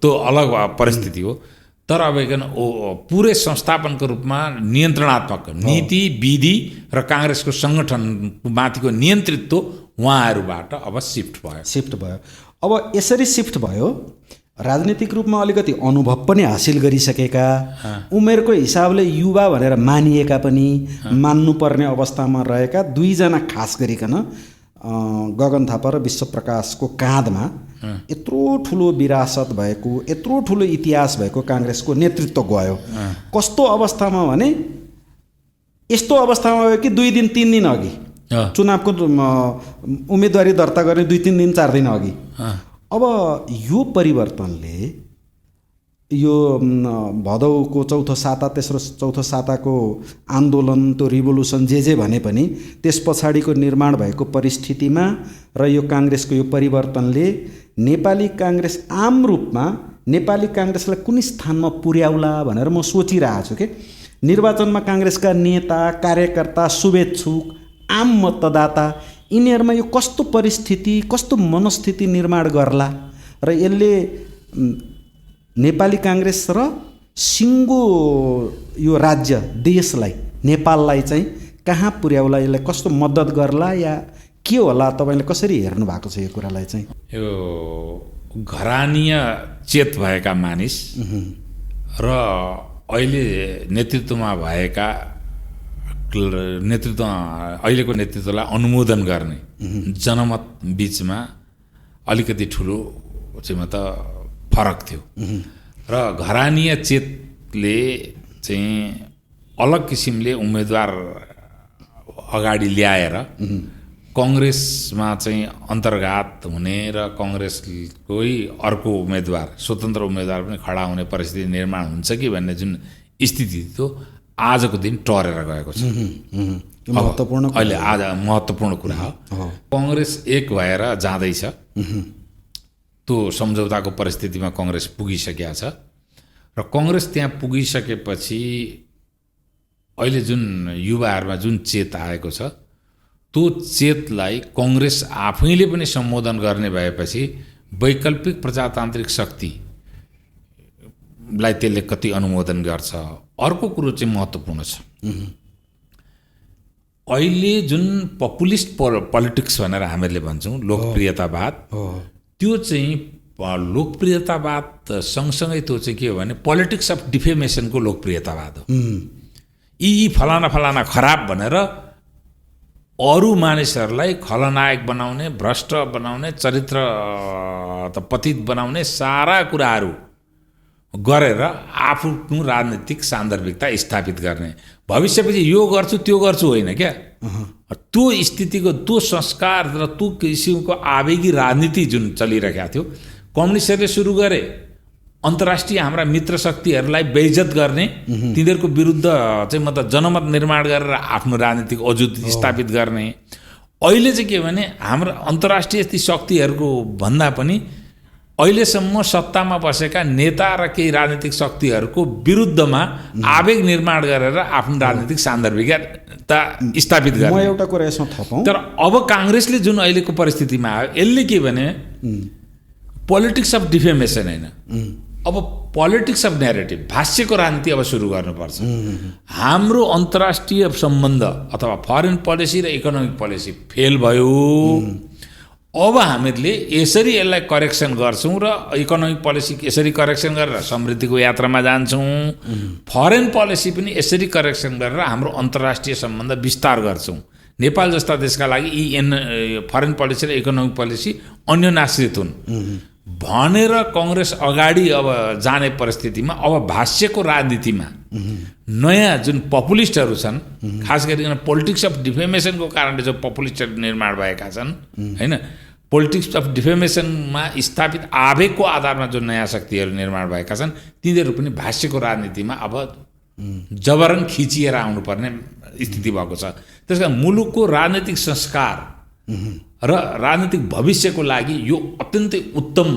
त्यो अलग परिस्थिति हो। तर अब पुरै संस्थापनको रूपमा नियन्त्रणात्मक नीति विधि र काङ्ग्रेसको सङ्गठनमाथिको नियन्त्रित्व उहाँहरूबाट अब सिफ्ट भयो। अब यसरी सिफ्ट भयो, राजनीतिक रूपमा अलिकति अनुभव पनि हासिल गरिसकेका, उमेरको हिसाबले युवा भनेर मानिएका पनि मान्नुपर्ने अवस्थामा रहेका दुईजना खास गरिकन गगन थापा र विश्वप्रकाशको काँधमा यत्रो ठुलो विरासत भएको, यत्रो ठुलो इतिहास भएको काङ्ग्रेसको नेतृत्व गयो। कस्तो अवस्थामा भने यस्तो अवस्थामा भयो कि 2 दिन 3 दिन अघि चुनावको उम्मेदवारी दर्ता गर्ने 2-3 दिन 4 दिन अघि। अब यो परिवर्तनले यो भदौको चौथो साता तेस्रो चौथो साताको आन्दोलन त्यो रिभोल्युसन जे भने पनि त्यस पछाडिको निर्माण भएको परिस्थितिमा र यो काङ्ग्रेसको यो परिवर्तनले नेपाली काङ्ग्रेस आम रूपमा नेपाली काङ्ग्रेसलाई कुनै स्थानमा पुर्याउला भनेर म सोचिरहेको छु के। निर्वाचनमा काङ्ग्रेसका नेता कार्यकर्ता शुभेच्छुक आम मतदाता यिनीहरूमा यो कस्तो परिस्थिति कस्तो मनस्थिति निर्माण गर्ला र यसले नेपाली काङ्ग्रेस र सिङ्गो यो राज्य देशलाई नेपाललाई चाहिँ कहाँ पुर्याउला, यसलाई कस्तो मद्दत गर्ला या के होला, तपाईँले कसरी हेर्नु भएको छ यो कुरालाई चाहिँ? यो घरानीय चेत भएका मानिस र अहिले नेतृत्वमा भएका अहिलेको नेतृत्वलाई अनुमोदन गर्ने जनमत बिचमा अलिकति ठुलो चाहिँ त फरक थियो र घरानीय चेतले चाहिँ अलग किसिमले उम्मेदवार अगाडि ल्याएर कङ्ग्रेसमा चाहिँ अन्तर्घात हुने र कङ्ग्रेसकै अर्को उम्मेदवार स्वतन्त्र उम्मेदवार पनि खडा हुने परिस्थिति निर्माण हुन्छ कि भन्ने जुन स्थिति थियो आजको दिन टरेर गएको छ। अहिले आज महत्त्वपूर्ण कुरा हो। कङ्ग्रेस एक भएर जाँदैछ, त्यो सम्झौताको परिस्थितिमा कङ्ग्रेस पुगिसकेको छ र कङ्ग्रेस त्यहाँ पुगिसकेपछि अहिले जुन युवाहरूमा जुन चेत आएको छ त्यो चेतलाई कङ्ग्रेस आफैले पनि सम्बोधन गर्ने भएपछि वैकल्पिक प्रजातान्त्रिक शक्तिलाई त्यसले कति अनुमोदन गर्छ। अर्को कुरो चाहिँ महत्त्वपूर्ण छ, अहिले जुन पपुलिस्ट पोलिटिक्स भनेर हामीले भन्छौँ लोकप्रियतावाद, त्यो चाहिँ लोकप्रियतावाद सँगसँगै त्यो चाहिँ के हो भने पोलिटिक्स अफ डिफेमेसनको लोकप्रियतावाद हो। यी फलाना फलाना खराब भनेर अरू मानिसहरूलाई खलनायक बनाउने, भ्रष्ट बनाउने, चरित्र पतित बनाउने सारा कुराहरू गरेर आफ्नो राजनीतिक सान्दर्भिकता स्थापित गर्ने, भविष्यपछि यो गर्छु त्यो गर्छु होइन क्या। त्यो स्थितिको त्यो संस्कार र त्यो किसिमको आवेगी राजनीति जुन चलिरहेको थियो, कम्युनिस्टहरूले सुरु गरे अन्तर्राष्ट्रिय हाम्रा मित्र शक्तिहरूलाई बेइज्जत गर्ने, तिनीहरूको विरुद्ध चाहिँ मतलब जनमत निर्माण गरेर आफ्नो राजनीतिक अजुत स्थापित गर्ने। अहिले चाहिँ के भने हाम्रो अन्तर्राष्ट्रिय ती शक्तिहरूको भन्दा पनि अहिलेसम्म सत्तामा बसेका नेता र केही राजनीतिक शक्तिहरूको विरुद्धमा आवेग निर्माण गरेर आफ्नो राजनीतिक सान्दर्भिकता स्थापित म गर्ने। एउटा कुरा यसमा थपौँ, तर अब काङ्ग्रेसले जुन अहिलेको परिस्थितिमा आयो, यसले के भने पोलिटिक्स अफ डिफेमेसन होइन, अब पोलिटिक्स अफ न्यारेटिभ, भाष्यको राजनीति अब सुरु गर्नुपर्छ। हाम्रो अन्तर्राष्ट्रिय सम्बन्ध अथवा फरेन पोलिसी र इकोनोमिक पोलिसी फेल भयो, अब हामीहरूले यसरी यसलाई करेक्सन गर्छौँ र इकोनोमिक पोलिसी यसरी करेक्सन गरेर समृद्धिको यात्रामा जान्छौँ, फरेन पोलिसी पनि यसरी करेक्सन गरेर हाम्रो अन्तर्राष्ट्रिय सम्बन्ध विस्तार गर्छौँ। नेपाल जस्ता देशका लागि यी फरेन पोलिसी र इकोनोमिक पोलिसी अन्योन्याश्रित हुन् भनेर कङ्ग्रेस अगाडि अब जाने परिस्थितिमा अब भाष्यको राजनीतिमा नयाँ जुन पपुलिस्टहरू छन्, खास गरिकन पोलिटिक्स अफ डिफेमेसनको कारणले जो पपुलिस्टहरू निर्माण भएका छन् होइन, पोलिटिक्स अफ डिफेमेसनमा स्थापित आवेगको आधारमा जो नयाँ शक्तिहरू निर्माण भएका छन्, तिनीहरू पनि भाष्यको राजनीतिमा अब जबरन खिचिएर आउनुपर्ने स्थिति भएको छ। त्यस कारण मुलुकको राजनीतिक संस्कार र राजनीतिक भविष्यको लागि यो अत्यन्तै उत्तम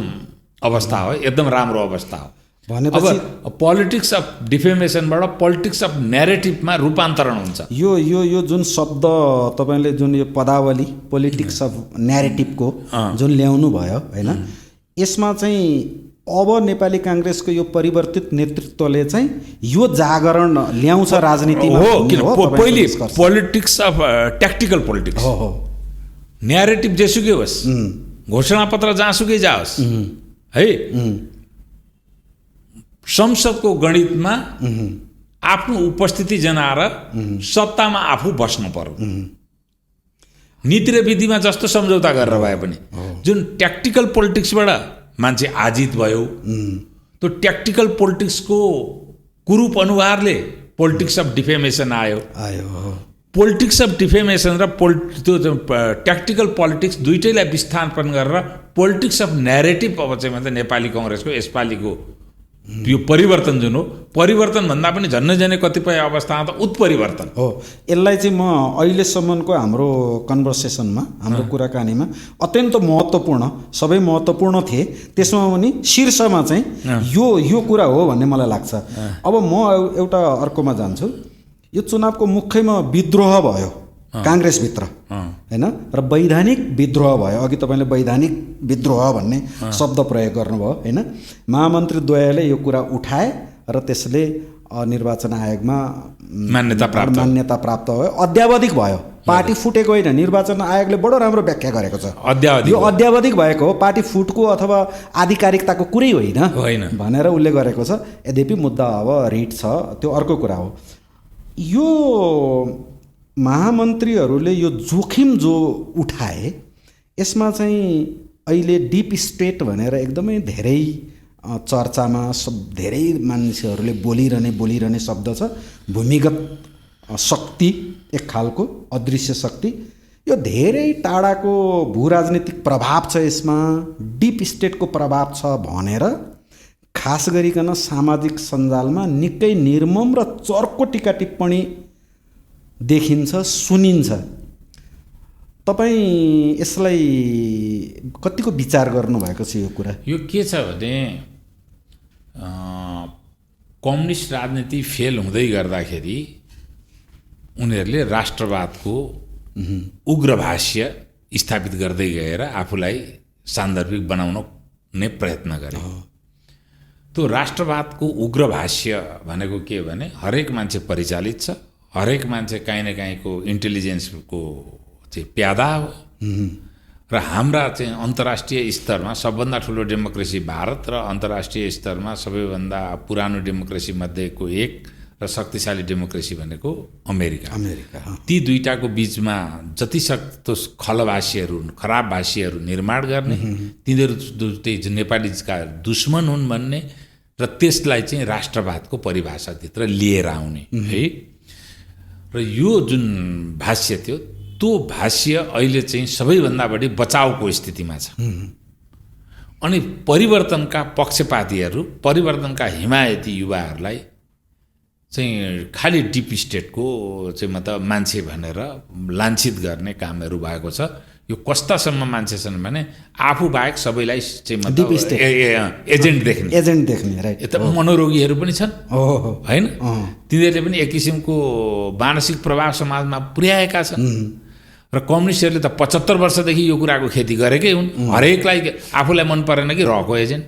अवस्था हो, एकदम राम्रो अवस्था हो। भनेपछि अब पोलिटिक्स अफ डिफेमेसनबाट पोलिटिक्स अफ न्यारेटिभमा रूपान्तरण हुन्छ। यो यो यो जुन शब्द तपाईँले जुन यो पदावली पोलिटिक्स अफ न्यारेटिभको जुन ल्याउनु भयो होइन, यसमा चाहिँ अब नेपाली काङ्ग्रेसको यो परिवर्तित नेतृत्वले चाहिँ यो जागरण ल्याउँछ राजनीतिमा हो। किन पहिले पोलिटिक्स अफ ट्याक्टिकल पोलिटिक्स हो, न्यारेटिभ जेसुकै होस्, घोषणापत्र जहाँसुकै जाओस् है, संसदको गणितमा आफ्नो उपस्थिति जनाएर सत्तामा आफू बस्नु पर्यो। नीति र विधिमा जस्तो सम्झौता गरेर भए पनि जुन ट्याक्टिकल पोलिटिक्सबाट मान्छे आजित भयो, त्यो ट्याक्टिकल पोलिटिक्सको कुरूप अनुहारले पोलिटिक्स अफ डिफेमेसन आयो। पोलिटिक्स अफ डिफेमेसन र त्यो ट्याक्टिकल पोलिटिक्स दुइटैलाई विस्थापन गरेर पोलिटिक्स अफ न्यारेटिभ अब चाहिँ मतलब नेपाली कङ्ग्रेसको यसपालिको यो परिवर्तन जुन हो, परिवर्तन भन्दा पनि झन्नै झनै कतिपय अवस्थामा त उत्परिवर्तन हो। यसलाई चाहिँ म अहिलेसम्मको हाम्रो कन्भर्सेसनमा, हाम्रो कुराकानीमा अत्यन्त महत्त्वपूर्ण, सबै महत्त्वपूर्ण थिए, त्यसमा पनि शीर्षमा चाहिँ यो कुरा हो भन्ने मलाई लाग्छ। अब म एउटा अर्कोमा जान्छु। यो चुनावको मुख्यमा विद्रोह भयो काङ्ग्रेसभित्र होइन, र वैधानिक विद्रोह भयो। अघि तपाईँले वैधानिक विद्रोह भन्ने शब्द प्रयोग गर्नुभयो होइन। महामन्त्रीद्वयले यो कुरा उठाए र त्यसले निर्वाचन आयोगमा मान्यता प्राप्त भयो, अद्यावधिक भयो, पार्टी फुटेको होइन। निर्वाचन आयोगले बडो राम्रो व्याख्या गरेको छ, यो अद्यावधिक भएको हो, पार्टी फुटको अथवा आधिकारिकताको कुरै होइन भनेर उसले गरेको छ। यद्यपि मुद्दा अब रिट छ, त्यो अर्को कुरा हो। यो महामन्त्रीहरूले यो जोखिम जो उठाए, यसमा चाहिँ अहिले डिप स्टेट भनेर एकदमै धेरै चर्चामा धेरै मान्छेहरूले बोलिरहने शब्द छ। भूमिगत शक्ति, एक खालको अदृश्य शक्ति, यो धेरै टाढाको भू राजनीतिक प्रभाव छ यसमा, डिप स्टेटको प्रभाव छ भनेर खास गरिकन सामाजिक सञ्जालमा निकै निर्मम र चर्को टीका टिप्पणी देखिन्छ, सुनिन्छ। तपाईँ यसलाई कतिको विचार गर्नुभएको छ यो कुरा? यो के छ भने कम्युनिस्ट राजनीति फेल हुँदै गर्दाखेरि उनीहरूले राष्ट्रवादको उग्र भाष्य स्थापित गर्दै गएर आफूलाई सान्दर्भिक बनाउन प्रयत्न गरे। त्यो राष्ट्रवादको उग्र भाष्य भनेको के भने हरेक मान्छे परिचालित छ, हरेक मान्छे काहीँ न काहीँको इन्टेलिजेन्सको चाहिँ प्यादा हो र हाम्रा चाहिँ अन्तर्राष्ट्रिय स्तरमा सबभन्दा ठुलो डेमोक्रेसी भारत र अन्तर्राष्ट्रिय स्तरमा सबैभन्दा पुरानो डेमोक्रेसी मध्येको एक र शक्तिशाली डेमोक्रेसी भनेको अमेरिका। ती दुईटाको बिचमा जति सक्दो खलभाष्यहरू, खराब भाष्यहरू निर्माण गर्ने, तिनीहरू दुईटै नेपालीका दुश्मन हुन् भन्ने र त्यसलाई चाहिँ राष्ट्रवादको परिभाषाभित्र लिएर आउने है। र यो जुन भाष्य थियो, त्यो भाष्य अहिले चाहिँ सबैभन्दा बढी बचाउको स्थितिमा छ। अनि परिवर्तनका पक्षपातीहरू, परिवर्तनका हिमायती युवाहरूलाई चाहिँ खालि डिप स्टेटको चाहिँ मतलब मान्छे भनेर लाञ्छित गर्ने कामहरू भएको छ। यो कस्तासम्म मान्छे छन् भने आफू बाहेक सबैलाई चाहिँ Deep state. एजेन्ट देख्ने एजेन्ट देख्ने, राइट। यता मनोरोगीहरू पनि छन् हो होइन, तिनीहरूले पनि एक किसिमको मानसिक प्रभाव समाजमा पुर्याएका छन्। र कम्युनिस्टहरूले त 75 वर्षदेखि यो कुराको खेती गरेकै हुन्। हरेकलाई आफूलाई मन परेन कि रहको एजेन्ट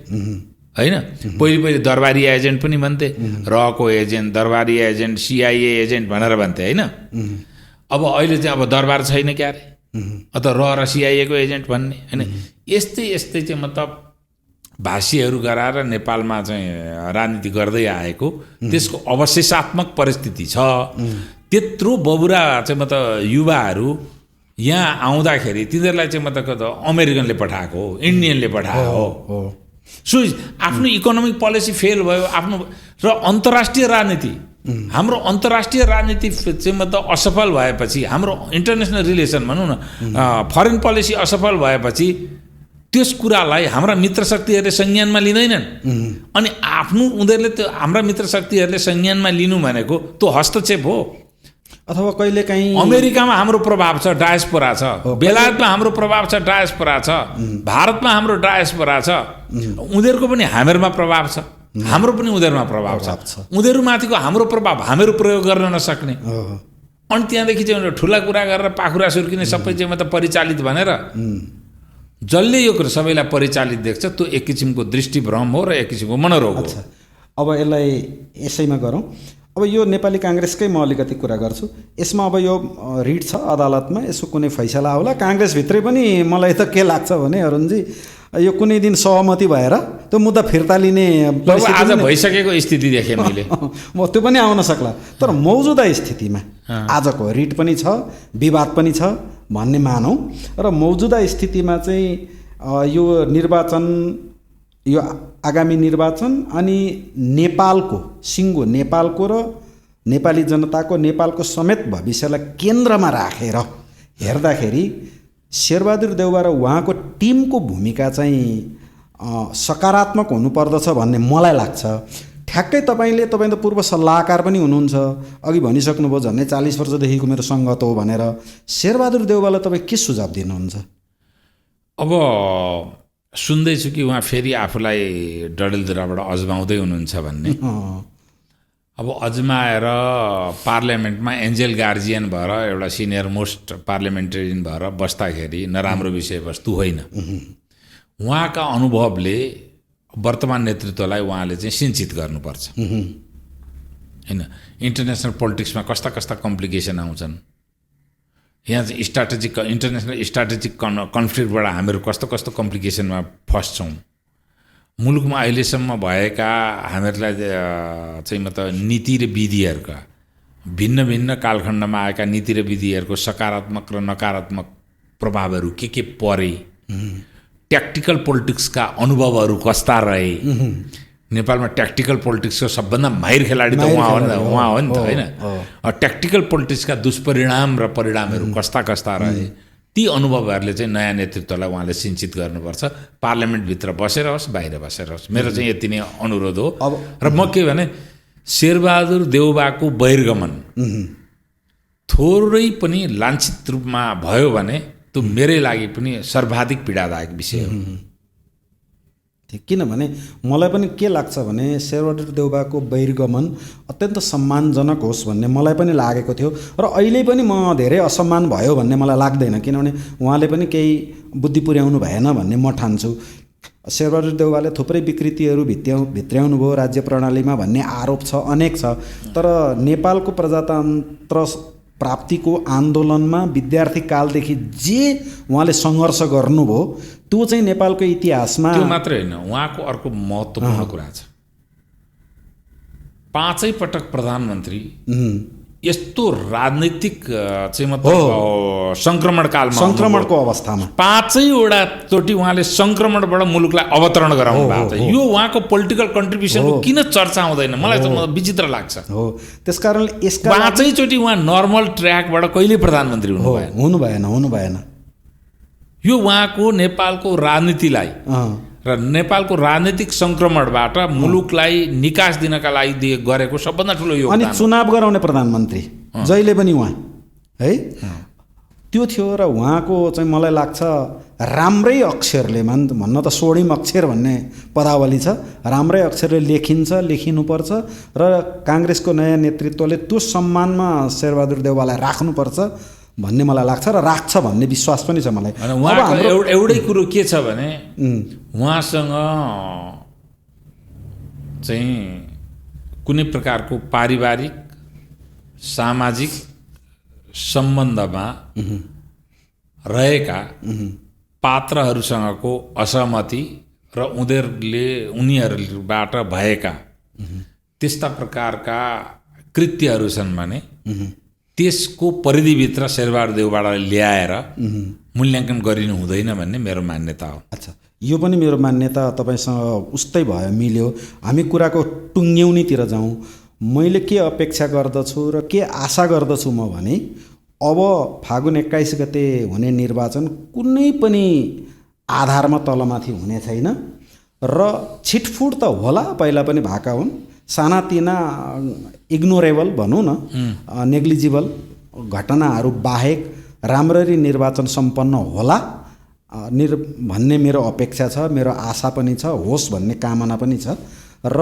होइन, पहिले दरबारी एजेन्ट पनि भन्थे, रहको एजेन्ट, दरबारी एजेन्ट, CIA एजेन्ट भनेर भन्थे होइन। अब अहिले चाहिँ अब दरबार छैन क्या अरे, अथवा र CIA को एजेन्ट भन्ने होइन। यस्तै चाहिँ मतलब भाषीहरू गराएर नेपालमा चाहिँ राजनीति गर्दै आएको त्यसको अवशेषात्मक परिस्थिति छ। त्यत्रो बबुरा चाहिँ मतलब युवाहरू यहाँ आउँदाखेरि तिनीहरूलाई चाहिँ मतलब अमेरिकनले पठाएको हो, इन्डियनले पठाएको हो। सो आफ्नो इकोनोमिक पोलिसी फेल भयो आफ्नो, र अन्तर्राष्ट्रिय राजनीति हाम्रो अन्तर्राष्ट्रिय राजनीति चाहिँ मतलब असफल भएपछि, हाम्रो इन्टरनेसनल रिलेसन भनौँ न, फरेन पोलिसी असफल भएपछि त्यस कुरालाई हाम्रा मित्र शक्तिहरूले संज्ञानमा लिँदैनन्। अनि आफ्नो उनीहरूले त्यो हाम्रा मित्र शक्तिहरूले संज्ञानमा लिनु भनेको त्यो हस्तक्षेप हो। अथवा कहिलेकाहीँ अमेरिकामा हाम्रो प्रभाव छ, डायस्पोरा छ, बेलायतमा हाम्रो प्रभाव छ, डायस्पोरा छ, भारतमा हाम्रो डायस्पोरा छ, उनीहरूको पनि हामीहरूमा प्रभाव छ, हाम्रो पनि उनीहरूमा प्रभाव छ। उनीहरूमाथिको हाम्रो प्रभाव हामीहरू प्रयोग गर्न नसक्ने, अनि त्यहाँदेखि चाहिँ ठुला कुरा गरेर पाखुरा सुर्किने सबै चाहिँ मतलब परिचालित भनेर जसले यो कुरा सबैलाई परिचालित देख्छ त्यो एक किसिमको दृष्टिभ्रम हो र एक किसिमको मनोरोग हो। अब यसलाई यसैमा गरौँ। अब यो नेपाली काङ्ग्रेसकै म अलिकति कुरा गर्छु। यसमा अब यो रिट छ अदालतमा, यसको कुनै फैसला होला। काङ्ग्रेसभित्रै पनि मलाई त के लाग्छ भने अरुणजी, यो कुनै दिन सहमति भएर त्यो मुद्दा फिर्ता लिने आज भइसकेको स्थिति देखेँ मैले। त्यो पनि आउन सक्ला, तर मौजुदा स्थितिमा आजको रिट पनि छ, विवाद पनि छ भन्ने मानौँ, र मौजुदा स्थितिमा चाहिँ यो निर्वाचन, यो आगामी निर्वाचन अनि नेपालको सिङ्गो नेपालको र नेपाली जनताको, नेपालको समेत भविष्यलाई केन्द्रमा राखेर हेर्दाखेरि शेरबहादुर देउवा र उहाँको टिमको भूमिका चाहिँ सकारात्मक हुनुपर्दछ भन्ने मलाई लाग्छ। ठ्याक्कै तपाईँ त पूर्व सल्लाहकार पनि हुनुहुन्छ, अघि भनिसक्नुभयो झन्डै 40 वर्षदेखिको मेरो सङ्गत हो भनेर। शेरबहादुर देउवालाई तपाईँ के सुझाव दिनुहुन्छ? अब सुन्दैछु कि उहाँ फेरि आफूलाई डडेलधुराबाट अजमाउँदै हुनुहुन्छ भन्ने। अब अजमाएर पार्लियामेन्टमा एन्जेल गार्जियन भएर एउटा सिनियर मोस्ट पार्लियामेन्टेरियन भएर बस्दाखेरि नराम्रो विषयवस्तु होइन। उहाँका अनुभवले वर्तमान नेतृत्वलाई उहाँले चाहिँ सिन्चित गर्नुपर्छ होइन। इन्टरनेसनल पोलिटिक्समा कस्ता कस्ता कम्प्लिकेसन आउँछन्, यहाँ चाहिँ स्ट्राटेजिक इन्टरनेसनल स्ट्राटेजिक कन्फ्लिक्टबाट हामीहरू कस्तो कस्तो कम्प्लिकेसनमा फस्छौँ। मुलुकमा अहिलेसम्म भएका हामीहरूलाई चाहिँ मतलब नीति र विधिहरूका भिन्न भिन्न कालखण्डमा आएका नीति र विधिहरूको सकारात्मक र नकारात्मक प्रभावहरू के परे, ट्याक्टिकल पोलिटिक्सका अनुभवहरू कस्ता रहे। नेपालमा ट्याक्टिकल पोलिटिक्सको सबभन्दा माहिर खेलाडी त उहाँ हो नि त होइन। ट्याक्टिकल पोलिटिक्सका दुष्परिणाम र परिणामहरू कस्ता कस्ता रहे, ती अनुभवहरूले चाहिँ नयाँ नेतृत्वलाई उहाँले सिन्चित गर्नुपर्छ। पार्लियामेन्टभित्र बसेर होस् बाहिर बसेर होस्, मेरो चाहिँ यति नै अनुरोध हो। र म के भने शेरबहादुर देउवाको बहिर्गमन थोरै पनि लाञ्छित रूपमा भयो भने त्यो मेरै लागि पनि सर्वाधिक पीडादायक विषय हो। किनभने मलाई पनि के लाग्छ भने शेरबहादुर देउवाको बहिर्गमन अत्यन्त सम्मानजनक होस् भन्ने मलाई पनि लागेको थियो, र अहिले पनि म धेरै असम्मान भयो भन्ने मलाई लाग्दैन, किनभने उहाँले पनि केही बुद्धि पुर्याउनु भएन भन्ने म ठान्छु। शेरबहादुर देउवाले थुप्रै विकृतिहरू भित्र्याउनु भयो राज्य प्रणालीमा भन्ने आरोप छ, अनेक छ। तर नेपालको प्रजातन्त्र प्राप्तिको आन्दोलनमा विद्यार्थी कालदेखि जे उहाँले सङ्घर्ष गर्नुभयो त्यो चाहिँ नेपालको इतिहासमा त्यो मात्रै होइन, उहाँको अर्को महत्त्वपूर्ण कुरा छ। 5 पटक प्रधानमन्त्री यस्तो राजनीतिक चाहिँ मतलब सङ्क्रमणको अवस्थामा 5वटा चोटि उहाँले सङ्क्रमणबाट मुलुकलाई अवतरण गराउनु भएको छ। यो उहाँको पोलिटिकल कन्ट्रिब्युसनको किन चर्चा आउँदैन मलाई त विचित्र लाग्छ। हो, त्यसकारणले यसका 5 चोटि उहाँ नर्मल ट्र्याकबाट कहिल्यै प्रधानमन्त्री हुनु भएन। यो उहाँको नेपालको राजनीतिलाई र नेपालको राजनीतिक सङ्क्रमणबाट मुलुकलाई निकास दिनका लागि गरेको सबभन्दा ठुलो योगदान। अनि चुनाव गराउने प्रधानमन्त्री जहिले पनि उहाँ है, त्यो थियो र उहाँको चाहिँ मलाई लाग्छ राम्रै अक्षरले भन्न त स्वर्णिम अक्षर भन्ने पदावली छ, राम्रै अक्षरले लेखिनुपर्छ र काङ्ग्रेसको नयाँ नेतृत्वले त्यो सम्मानमा शेरबहादुर देउवालाई राख्नुपर्छ भन्ने मलाई लाग्छ र राख्छ भन्ने विश्वास पनि छ मलाई। उहाँको एउटै कुरो के छ भने उहाँसँग चाहिँ कुनै प्रकारको पारिवारिक सामाजिक सम्बन्धमा रहेका पात्रहरूसँगको असहमति र उनीहरूबाट भएका त्यस्ता प्रकारका कृत्यहरू छन् भने त्यसको परिधिभित्र शेरबहादुर देउवालाई ल्याएर मूल्याङ्कन गरिनु हुँदैन भन्ने मेरो मान्यता हो। अच्छा, यो पनि मेरो मान्यता तपाईँसँग उस्तै भयो, मिल्यो। हामी कुराको टुङ्ग्यौनीतिर जाउँ। मैले के अपेक्षा गर्दछु र के आशा गर्दछु म भने अब फागुन 21 गते हुने निर्वाचन कुनै पनि आधारमा तलमाथि हुने छैन र छिटफुट त होला, पहिला पनि भएका हुन्, सानातिना इग्नोरेबल भनौँ न, नेग्लिजिबल घटनाहरू बाहेक राम्ररी निर्वाचन सम्पन्न होला भन्ने मेरो अपेक्षा छ, मेरो आशा पनि छ, होस् भन्ने कामना पनि छ। र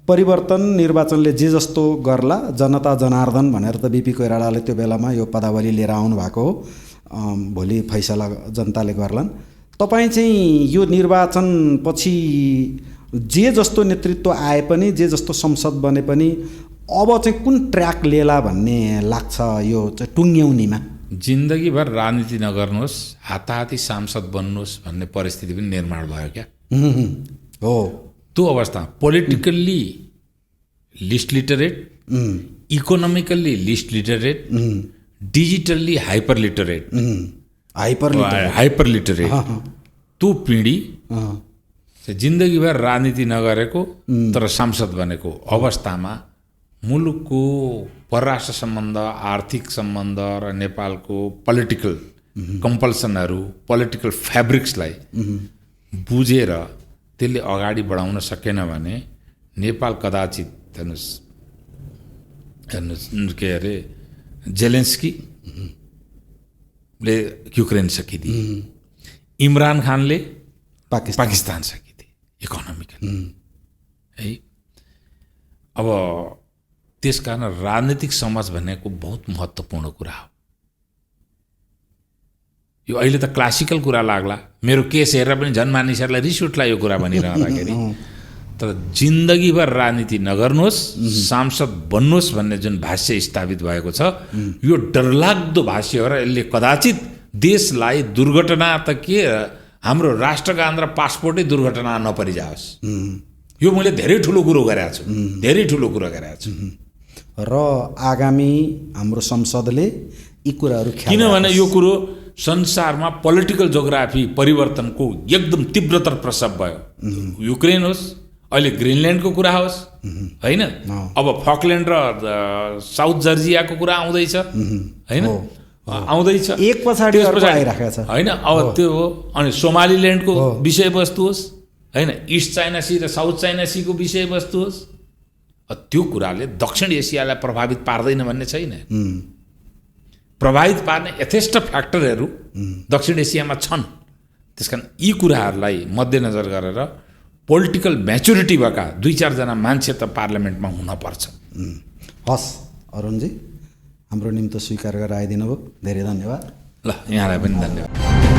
परिवर्तन निर्वाचनले जे जस्तो गर्ला, जनता जनार्दन भनेर त बिपी कोइरालाले त्यो बेलामा यो पदावली लिएर आउनु भएको हो, भोलि फैसला जनताले गर्लान्। तपाईँ चाहिँ यो निर्वाचन पछि जे जस्तो नेतृत्व आए पनि, जे जस्तो संसद बने पनि अब चाहिँ कुन ट्र्याक लिएला भन्ने लाग्छ यो चाहिँ टुङ्ग्यौनीमा? जिन्दगीभर राजनीति नगर्नुहोस्, हाताहाती सांसद बन्नुहोस् भन्ने परिस्थिति पनि निर्माण भयो क्या। हो, त्यो अवस्था politically list literate, economically list literate, digitally hyper literate त्यो पिँढी जिन्दगीभर राजनीति नगरेको तर सांसद बनेको अवस्थामा मुलुकको परराष्ट्र सम्बन्ध, आर्थिक सम्बन्ध र नेपालको पोलिटिकल कम्पल्सनहरू, पोलिटिकल फ्याब्रिक्सलाई बुझेर त्यसले अगाडि बढाउन सकेन भने नेपाल कदाचित हेर्नुहोस् के अरे जेलेन्स्कीले युक्रेन सकिदिए, इमरान खानले पाकिस्तान सकिदिए इकोनोमिकली है। अब त्यसकारण राजनीतिक समाज भनेको बहुत महत्त्वपूर्ण कुरा हो। यो अहिले त क्लासिकल कुरा लाग्ला, मेरो केस हेरेर पनि झन् मानिसहरूलाई रिस उठ्ला यो कुरा भनिरहँदाखेरि। तर जिन्दगीभर राजनीति नगर्नुहोस्, सांसद बन्नुहोस् भन्ने जुन भाष्य स्थापित भएको छ, यो डरलाग्दो भाष्य हो र यसले कदाचित देशलाई दुर्घटना त के, हाम्रो राष्ट्रगान र पासपोर्टै दुर्घटना नपरिजाओस्। यो मैले धेरै ठुलो कुरो गरेको छु, धेरै ठुलो कुरो गरेको छु। र आगामी हाम्रो संसदले यी कुराहरू किनभने यो कुरो संसारमा पोलिटिकल जोग्राफी परिवर्तनको एकदम तीव्रतर प्रसव भयो। युक्रेन होस्, अहिले ग्रिनल्यान्डको कुरा होस् होइन, अब फकल्यान्ड र साउथ जर्जियाको कुरा आउँदैछ होइन, आउँदैछ एक पछाडि आइराखेको छ होइन। अब त्यो हो, अनि सोमालील्यान्डको विषयवस्तु होस् होइन, इस्ट चाइना सी र साउथ चाइना सीको विषयवस्तु होस्, त्यो कुराले दक्षिण एसियालाई प्रभावित पार्दैन भन्ने छैन। प्रभावित पार्ने यथेष्ट फ्याक्टरहरू दक्षिण एसियामा छन्। त्यसकारण यी कुराहरूलाई मध्यनजर गरेर पोलिटिकल म्याच्युरिटी भएका 2-4 जना मान्छे त पार्लियामेन्टमा हुनपर्छ। हस् अरुणजी, हाम्रो निम्तो स्वीकार गरेर आइदिनु भयो, धेरै धन्यवाद। ल, यहाँलाई पनि धन्यवाद।